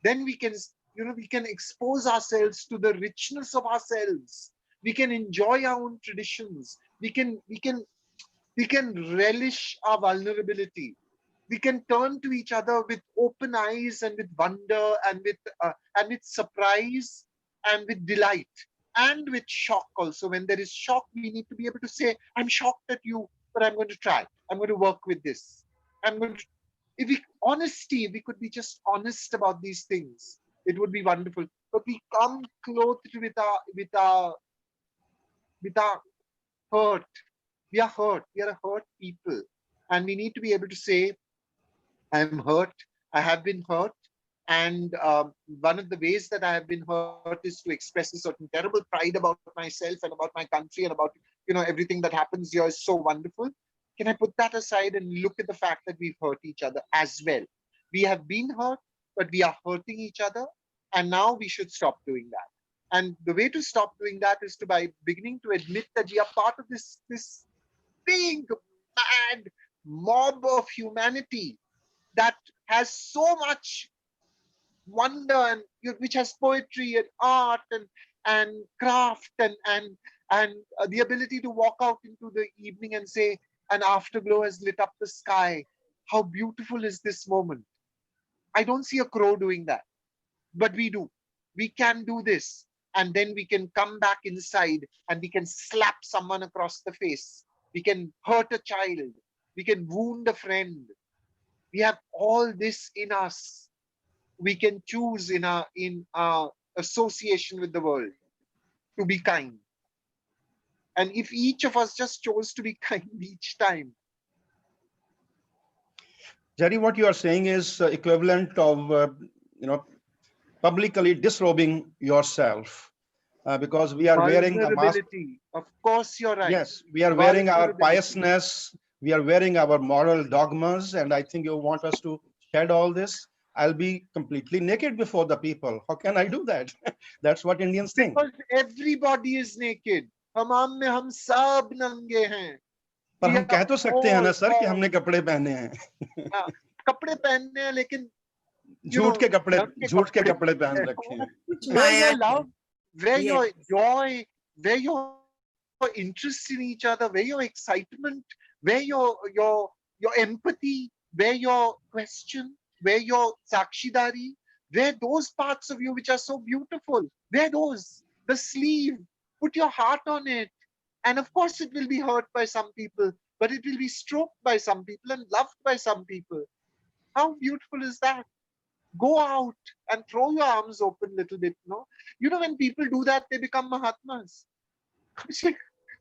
then we can, we can expose ourselves to the richness of ourselves. We can enjoy our own traditions. We can relish our vulnerability. We can turn to each other with open eyes and with wonder and with surprise and with delight and with shock also. When there is shock, we need to be able to say, I'm shocked at you, but I'm going to try. I'm going to work with this. If we could be just honest about these things, it would be wonderful. But we come clothed with our hurt. We are hurt. We are a hurt people. And we need to be able to say, I'm hurt. I have been hurt. And one of the ways that I have been hurt is to express a certain terrible pride about myself and about my country and about, everything that happens here is so wonderful. Can I put that aside and look at the fact that we've hurt each other as well? We have been hurt, but we are hurting each other. And now we should stop doing that. And the way to stop doing that is by beginning to admit that we are part of this big, mad mob of humanity that has so much wonder and which has poetry and art and craft and the ability to walk out into the evening and say, an afterglow has lit up the sky. How beautiful is this moment? I don't see a crow doing that, but we do. We can do this. And then we can come back inside and we can slap someone across the face. We can hurt a child. We can wound a friend. We have all this in us. We can choose in our association with the world to be kind. And if each of us just chose to be kind each time. Jerry, what you are saying is equivalent of, publicly disrobing yourself because we are wearing a mask. Of course, you're right. Yes, we are wearing our piousness. We are wearing our moral dogmas. And I think you want us to shed all this. I'll be completely naked before the people. How can I do that? That's what Indians think. Because everybody is naked. हम सब नंगे हैं. पर हम कह तो सकते हैं ना सर कि हमने कपड़े पहने हैं. कपड़े पहने हैं लेकिन झूठ के कपड़े पहन रखे हैं. Where your love, where your joy, where your interest in each other, where your excitement, where your empathy, where your question, where your sakshidari, where those parts of you which are so beautiful, where those, the sleeve, put your heart on it. And of course it will be hurt by some people, but it will be stroked by some people and loved by some people. How beautiful is that? Go out and throw your arms open a little bit, no? When people do that, they become Mahatmas.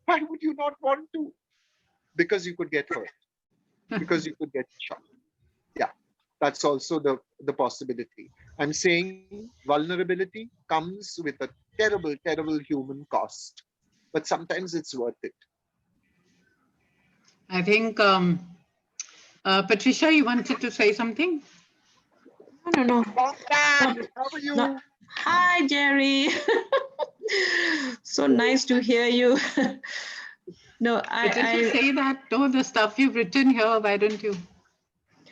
Why would you not want to? Because you could get hurt. Because you could get shot. Yeah, that's also the possibility. I'm saying vulnerability comes with a terrible, terrible human cost. But sometimes it's worth it. I think, Patricia, you wanted to say something? No. How are you? No. Hi, Jerry. So nice to hear you. No, But did you say that? No, the stuff you've written here, why don't you?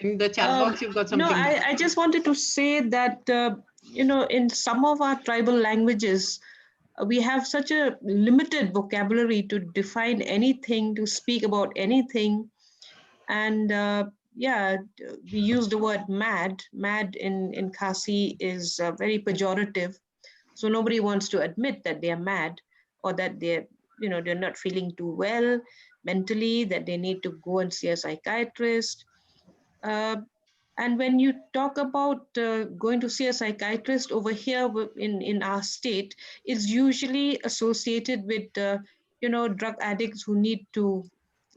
In the chat box, you've got no, something. I just wanted to say that, in some of our tribal languages, we have such a limited vocabulary to define anything, to speak about anything. And yeah, we use the word mad. Mad in Khasi is very pejorative. So nobody wants to admit that they are mad, or that they're not feeling too well mentally, that they need to go and see a psychiatrist. Uh, and when you talk about going to see a psychiatrist over here in our state, it's usually associated with drug addicts who need to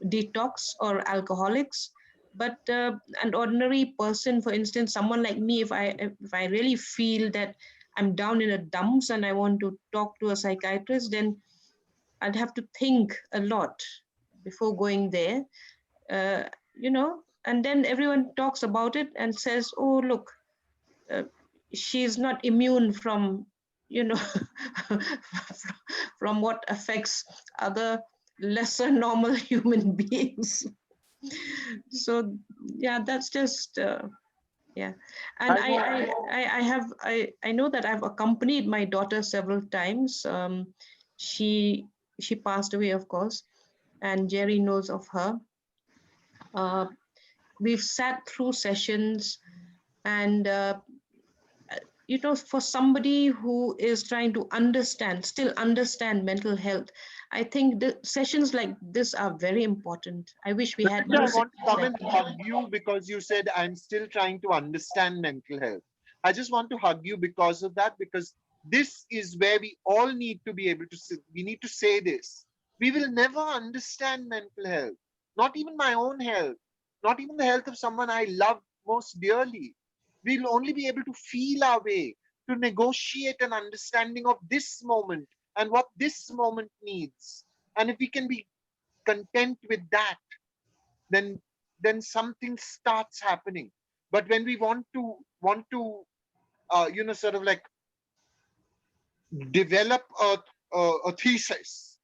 detox, or alcoholics. But an ordinary person, for instance, someone like me, if I really feel that I'm down in the dumps and I want to talk to a psychiatrist, then I'd have to think a lot before going there. uh, and then everyone talks about it and says, oh, look, uh, she's not immune from, you know, from what affects other lesser normal human beings. So yeah, that's just yeah. And I know that I've accompanied my daughter several times. She passed away, of course, and Jerry knows of her. uh, we've sat through sessions, and for somebody who is trying to still understand mental health, I think the sessions like this are very important. I wish we had Yeah, more I want to sessions come like and this. hug you because you said I'm still trying to understand mental health. I just want to hug you because of that, because this is where we all need to be able to sit. We need to say this. We will never understand mental health, not even my own health, not even the health of someone I love most dearly. We'll only be able to feel our way, to negotiate an understanding of this moment and what this moment needs. And if we can be content with that, then something starts happening. But when we want to sort of like develop a thesis,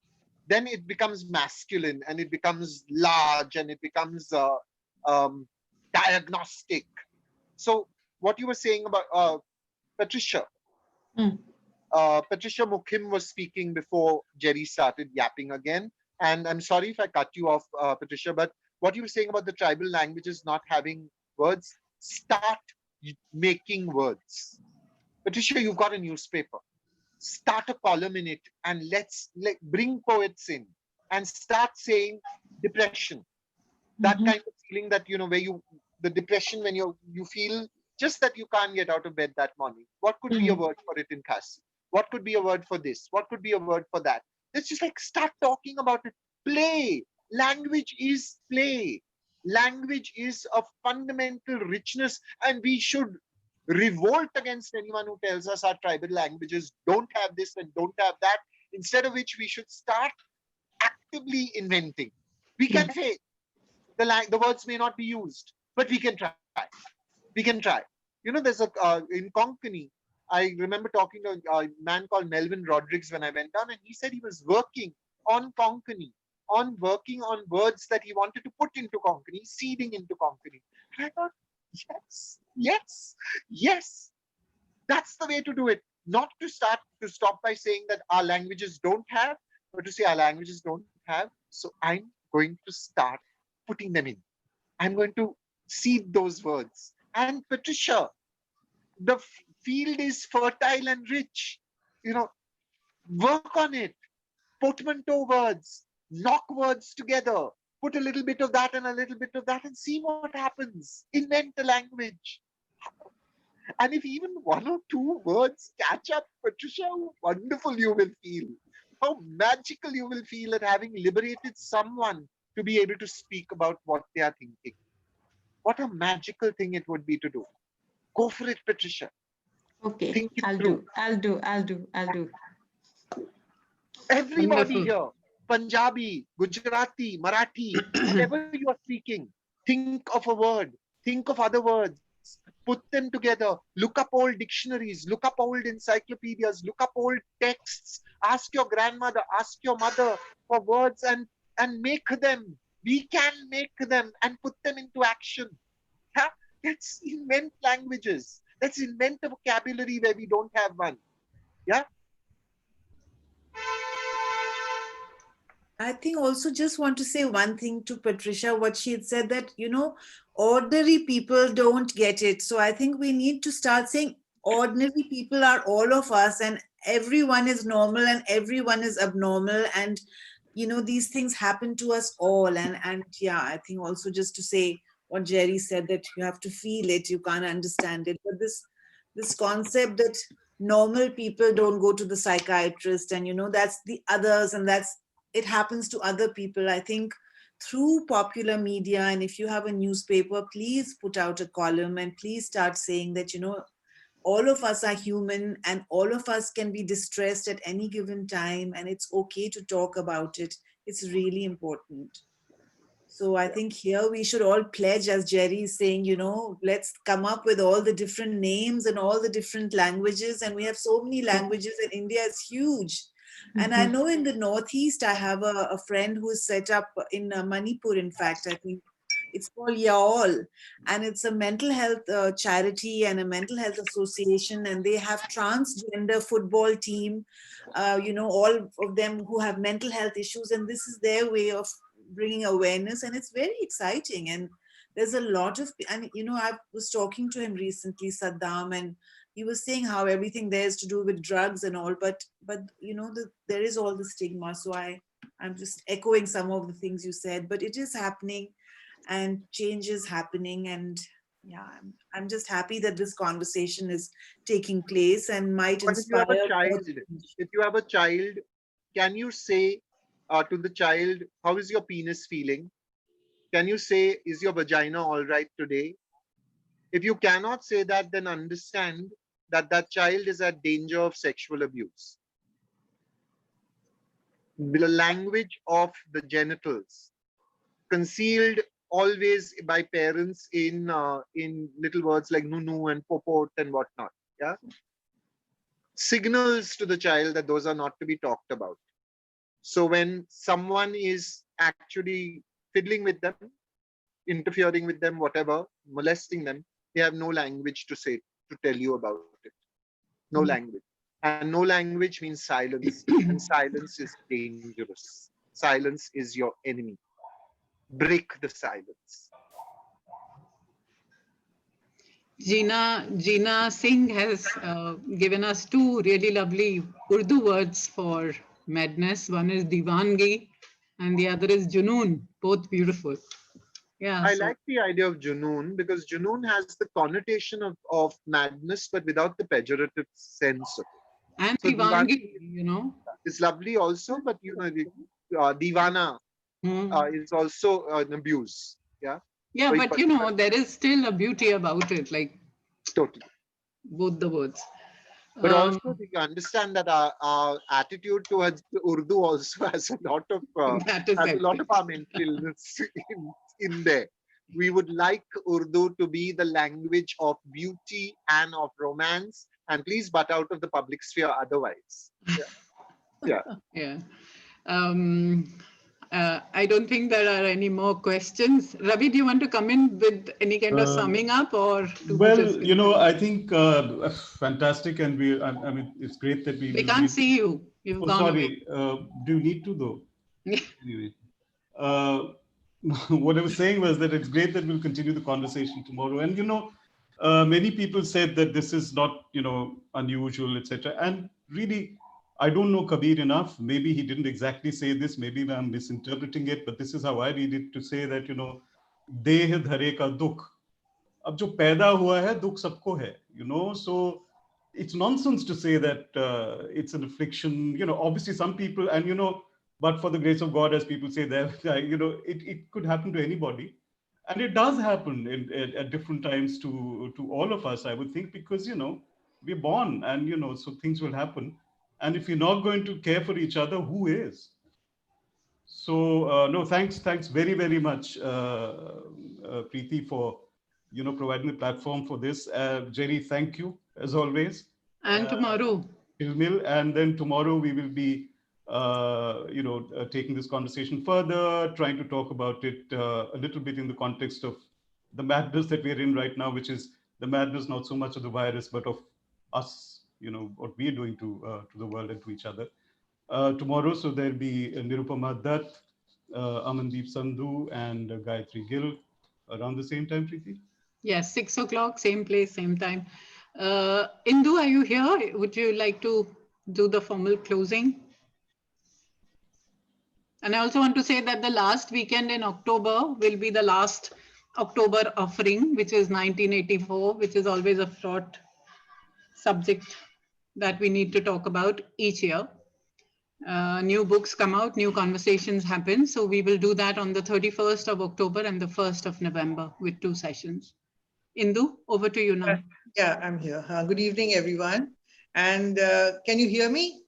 then it becomes masculine and it becomes large and it becomes um, diagnostic. So what you were saying about Patricia, Mm. Patricia Mukim was speaking before Jerry started yapping again. And I'm sorry if I cut you off, Patricia, but what you were saying about the tribal languages not having words, start making words. Patricia, you've got a newspaper. Start a column in it and bring poets in and start saying depression. That Mhm. kind of feeling that, where the depression when you feel just that you can't get out of bed that morning. What could be a Mm. word for it in Khasi? What could be a word for this? What could be a word for that? Let's just like start talking about it. Play. Language is play. Language is a fundamental richness, and we should revolt against anyone who tells us our tribal languages don't have this and don't have that. Instead of which, we should start actively inventing. We Yeah. can say the words may not be used, but we can try. We can try. There's in Konkani. I remember talking to a man called Melvin Rodriguez when I went down, and he said he was working on Konkani, working on words that he wanted to put into Konkani, seeding into Konkani. And I thought, yes, yes, yes, that's the way to do it. Not to stop by saying that our languages don't have, but to say our languages don't have. So I'm going to start putting them in. I'm going to seed those words. And Patricia, the field is fertile and rich. You know, work on it. Portmanteau words, knock words together, put a little bit of that and a little bit of that, and see what happens. Invent a language. And if even one or two words catch up, Patricia, how wonderful you will feel. How magical you will feel at having liberated someone to be able to speak about what they are thinking. What a magical thing it would be to do. Go for it, Patricia. Okay, Think it I'll through. do. I'll do. Everybody Wonderful. here, Punjabi, Gujarati, Marathi, whatever you are speaking, think of a word, think of other words, put them together, look up old dictionaries, look up old encyclopedias, look up old texts, ask your grandmother, ask your mother for words, and and make them. We can make them and put them into action. Yeah? Let's invent languages. Let's invent a vocabulary where we don't have one. Yeah. I think also just want to say one thing to Patricia, what she had said that, ordinary people don't get it. So I think we need to start saying ordinary people are all of us and everyone is normal and everyone is abnormal. And, these things happen to us all. And yeah, I think also just to say what Jerry said, that you have to feel it, you can't understand it. But this concept that normal people don't go to the psychiatrist and, that's the others and that's it happens to other people. I think through popular media, and if you have a newspaper, please put out a column and please start saying that, all of us are human and all of us can be distressed at any given time and it's okay to talk about it. It's really important. So I think here we should all pledge, as Jerry is saying, let's come up with all the different names and all the different languages. And we have so many languages, and India is huge. And I know in the Northeast, I have a friend who is set up in Manipur, in fact, I think it's called Yaol. And it's a mental health charity and a mental health association. And they have transgender football team, all of them who have mental health issues. And this is their way of bringing awareness, and it's very exciting. And there's a lot of, and I was talking to him recently, Saddam, and he was saying how everything there is to do with drugs and all, but there is all the stigma. So I'm just echoing some of the things you said, but it is happening and change is happening. And yeah, I'm just happy that this conversation is taking place and might But if you inspire have a more child, change. can you say to the child, how is your penis feeling? Can you say, is your vagina all right today? If you cannot say that, then understand that that child is at danger of sexual abuse. The language of the genitals, concealed always by parents in little words like nunu and popot and whatnot, yeah, signals to the child that those are not to be talked about. So when someone is actually fiddling with them, interfering with them, whatever, molesting them, they have no language to say, to tell you about it. No language. And no language means silence. And silence is dangerous. Silence is your enemy. Break the silence. Jeena Singh has given us two really lovely Urdu words for madness. One is divangi and the other is junoon. Both beautiful. Yeah. I So, like the idea of junoon because junoon has the connotation of madness, but without the pejorative sense of it. and So divangi, is lovely also, but divana Hmm. is also an abuse. Yeah. Yeah, Very but particular. there is still a beauty about it, like Totally. both the words. But Um, also, you understand that our attitude towards Urdu also has a lot of that is separate. our mental illness in there. We would like Urdu to be the language of beauty and of romance, and please butt out of the public sphere otherwise. Yeah. Yeah. Yeah. Um, I don't think there are any more questions. Ravi, do you want to come in with any kind of summing up, or do we just Well, I think fantastic, and I mean, it's great that we we will can't be. see you. You've Oh, gone away. sorry. Do you need to though? Anyway, uh, what I was saying was that it's great that we'll continue the conversation tomorrow. And many people said that this is not unusual, etc. And really, I don't know Kabir enough. Maybe he didn't exactly say this. Maybe I'm misinterpreting it. But this is how I read it, to say that देह धरे का दुख, अब जो पैदा हुआ है दुख सबको है, so it's nonsense to say that it's an affliction. Obviously some people, and but for the grace of God, as people say, that it could happen to anybody, and it does happen at different times to all of us, I would think, because we're born, and so things will happen, and if you're not going to care for each other, who is? So no, thanks very, very much, Preeti, for providing the platform for this. Jerry, thank you as always. And tomorrow. And then tomorrow we will be taking this conversation further, trying to talk about it a little bit in the context of the madness that we're in right now, which is the madness not so much of the virus, but of us, what we're doing to the world and to each other. Tomorrow, so there'll be Nirupama Dutt, Amandeep Sandhu, and Gayatri Gill around the same time, Preeti? Yes, 6 o'clock, same place, same time. Indu, are you here? Would you like to do the formal closing? And I also want to say that the last weekend in October will be the last October offering, which is 1984, which is always a fraught subject that we need to talk about each year. New books come out, new conversations happen. So we will do that on the 31st of October and the 1st of November with 2 sessions. Indu, over to you now. Yeah, I'm here. Good evening, everyone. And can you hear me?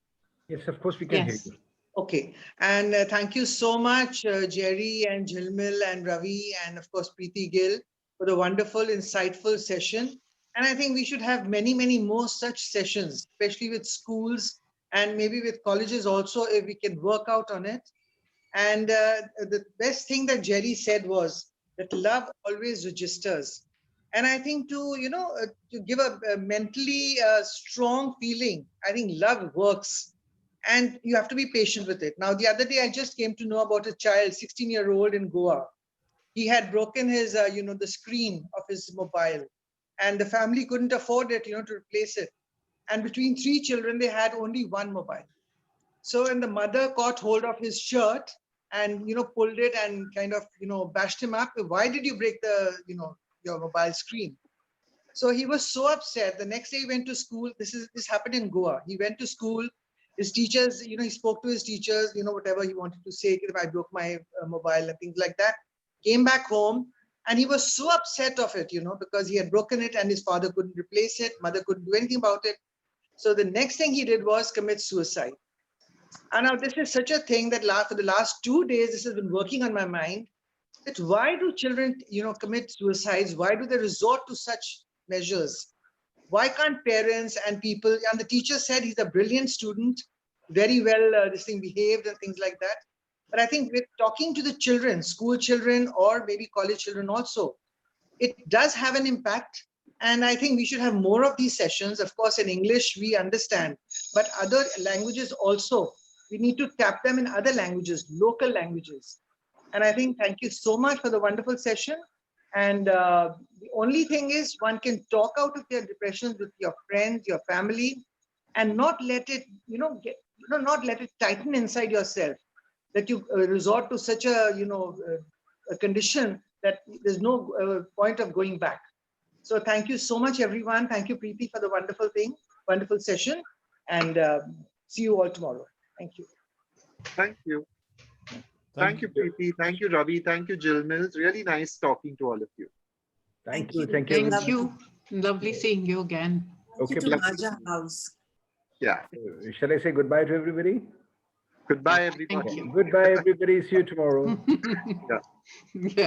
Yes, of course we can hear you. Okay. And thank you so much, Jerry and Jilmil and Ravi, and of course, Preeti Gill, for the wonderful, insightful session. And I think we should have many, many more such sessions, especially with schools and maybe with colleges also, if we can work out on it. And the best thing that Jerry said was that love always registers. And I think to give a mentally strong feeling, I think love works, and you have to be patient with it. Now, the other day I just came to know about a child, 16-year-old in Goa. He had broken his the screen of his mobile, and the family couldn't afford it to replace it. And between 3 children, they had only 1 mobile. So when the mother caught hold of his shirt and pulled it and kind of bashed him up, why did you break the your mobile screen? So he was so upset. The next day he went to school. This happened in Goa. He went to school. His teachers, he spoke to his teachers, whatever he wanted to say, if I broke my mobile and things like that. Came back home and he was so upset of it, because he had broken it and his father couldn't replace it. Mother couldn't do anything about it. So the next thing he did was commit suicide. And now this is such a thing that for the last 2 days, this has been working on my mind. That why do children, commit suicides? Why do they resort to such measures? Why can't parents and people, and the teacher said he's a brilliant student, very well behaved and things like that. But I think with talking to the children, school children, or maybe college children also, it does have an impact. And I think we should have more of these sessions. Of course, in English, we understand, but other languages also, we need to tap them in other languages, local languages. And I think, thank you so much for the wonderful session. And the only thing is, one can talk out of their depressions with your friends, your family, and not let it, not let it tighten inside yourself, that you resort to such a, a condition that there's no point of going back. So thank you so much, everyone. Thank you, Preeti, for the wonderful session. And see you all tomorrow. Thank you. Thank you. Thank you, Preeti. Thank you, Ravi. Thank you, Jilmil. It's really nice talking to all of you. Thank you. Thank you. Lovely seeing you again. Thank you to Majha House. Yeah. Shall I say goodbye to everybody? Goodbye, everybody. Thank you. Goodbye, everybody. See you tomorrow. Yeah. Yeah.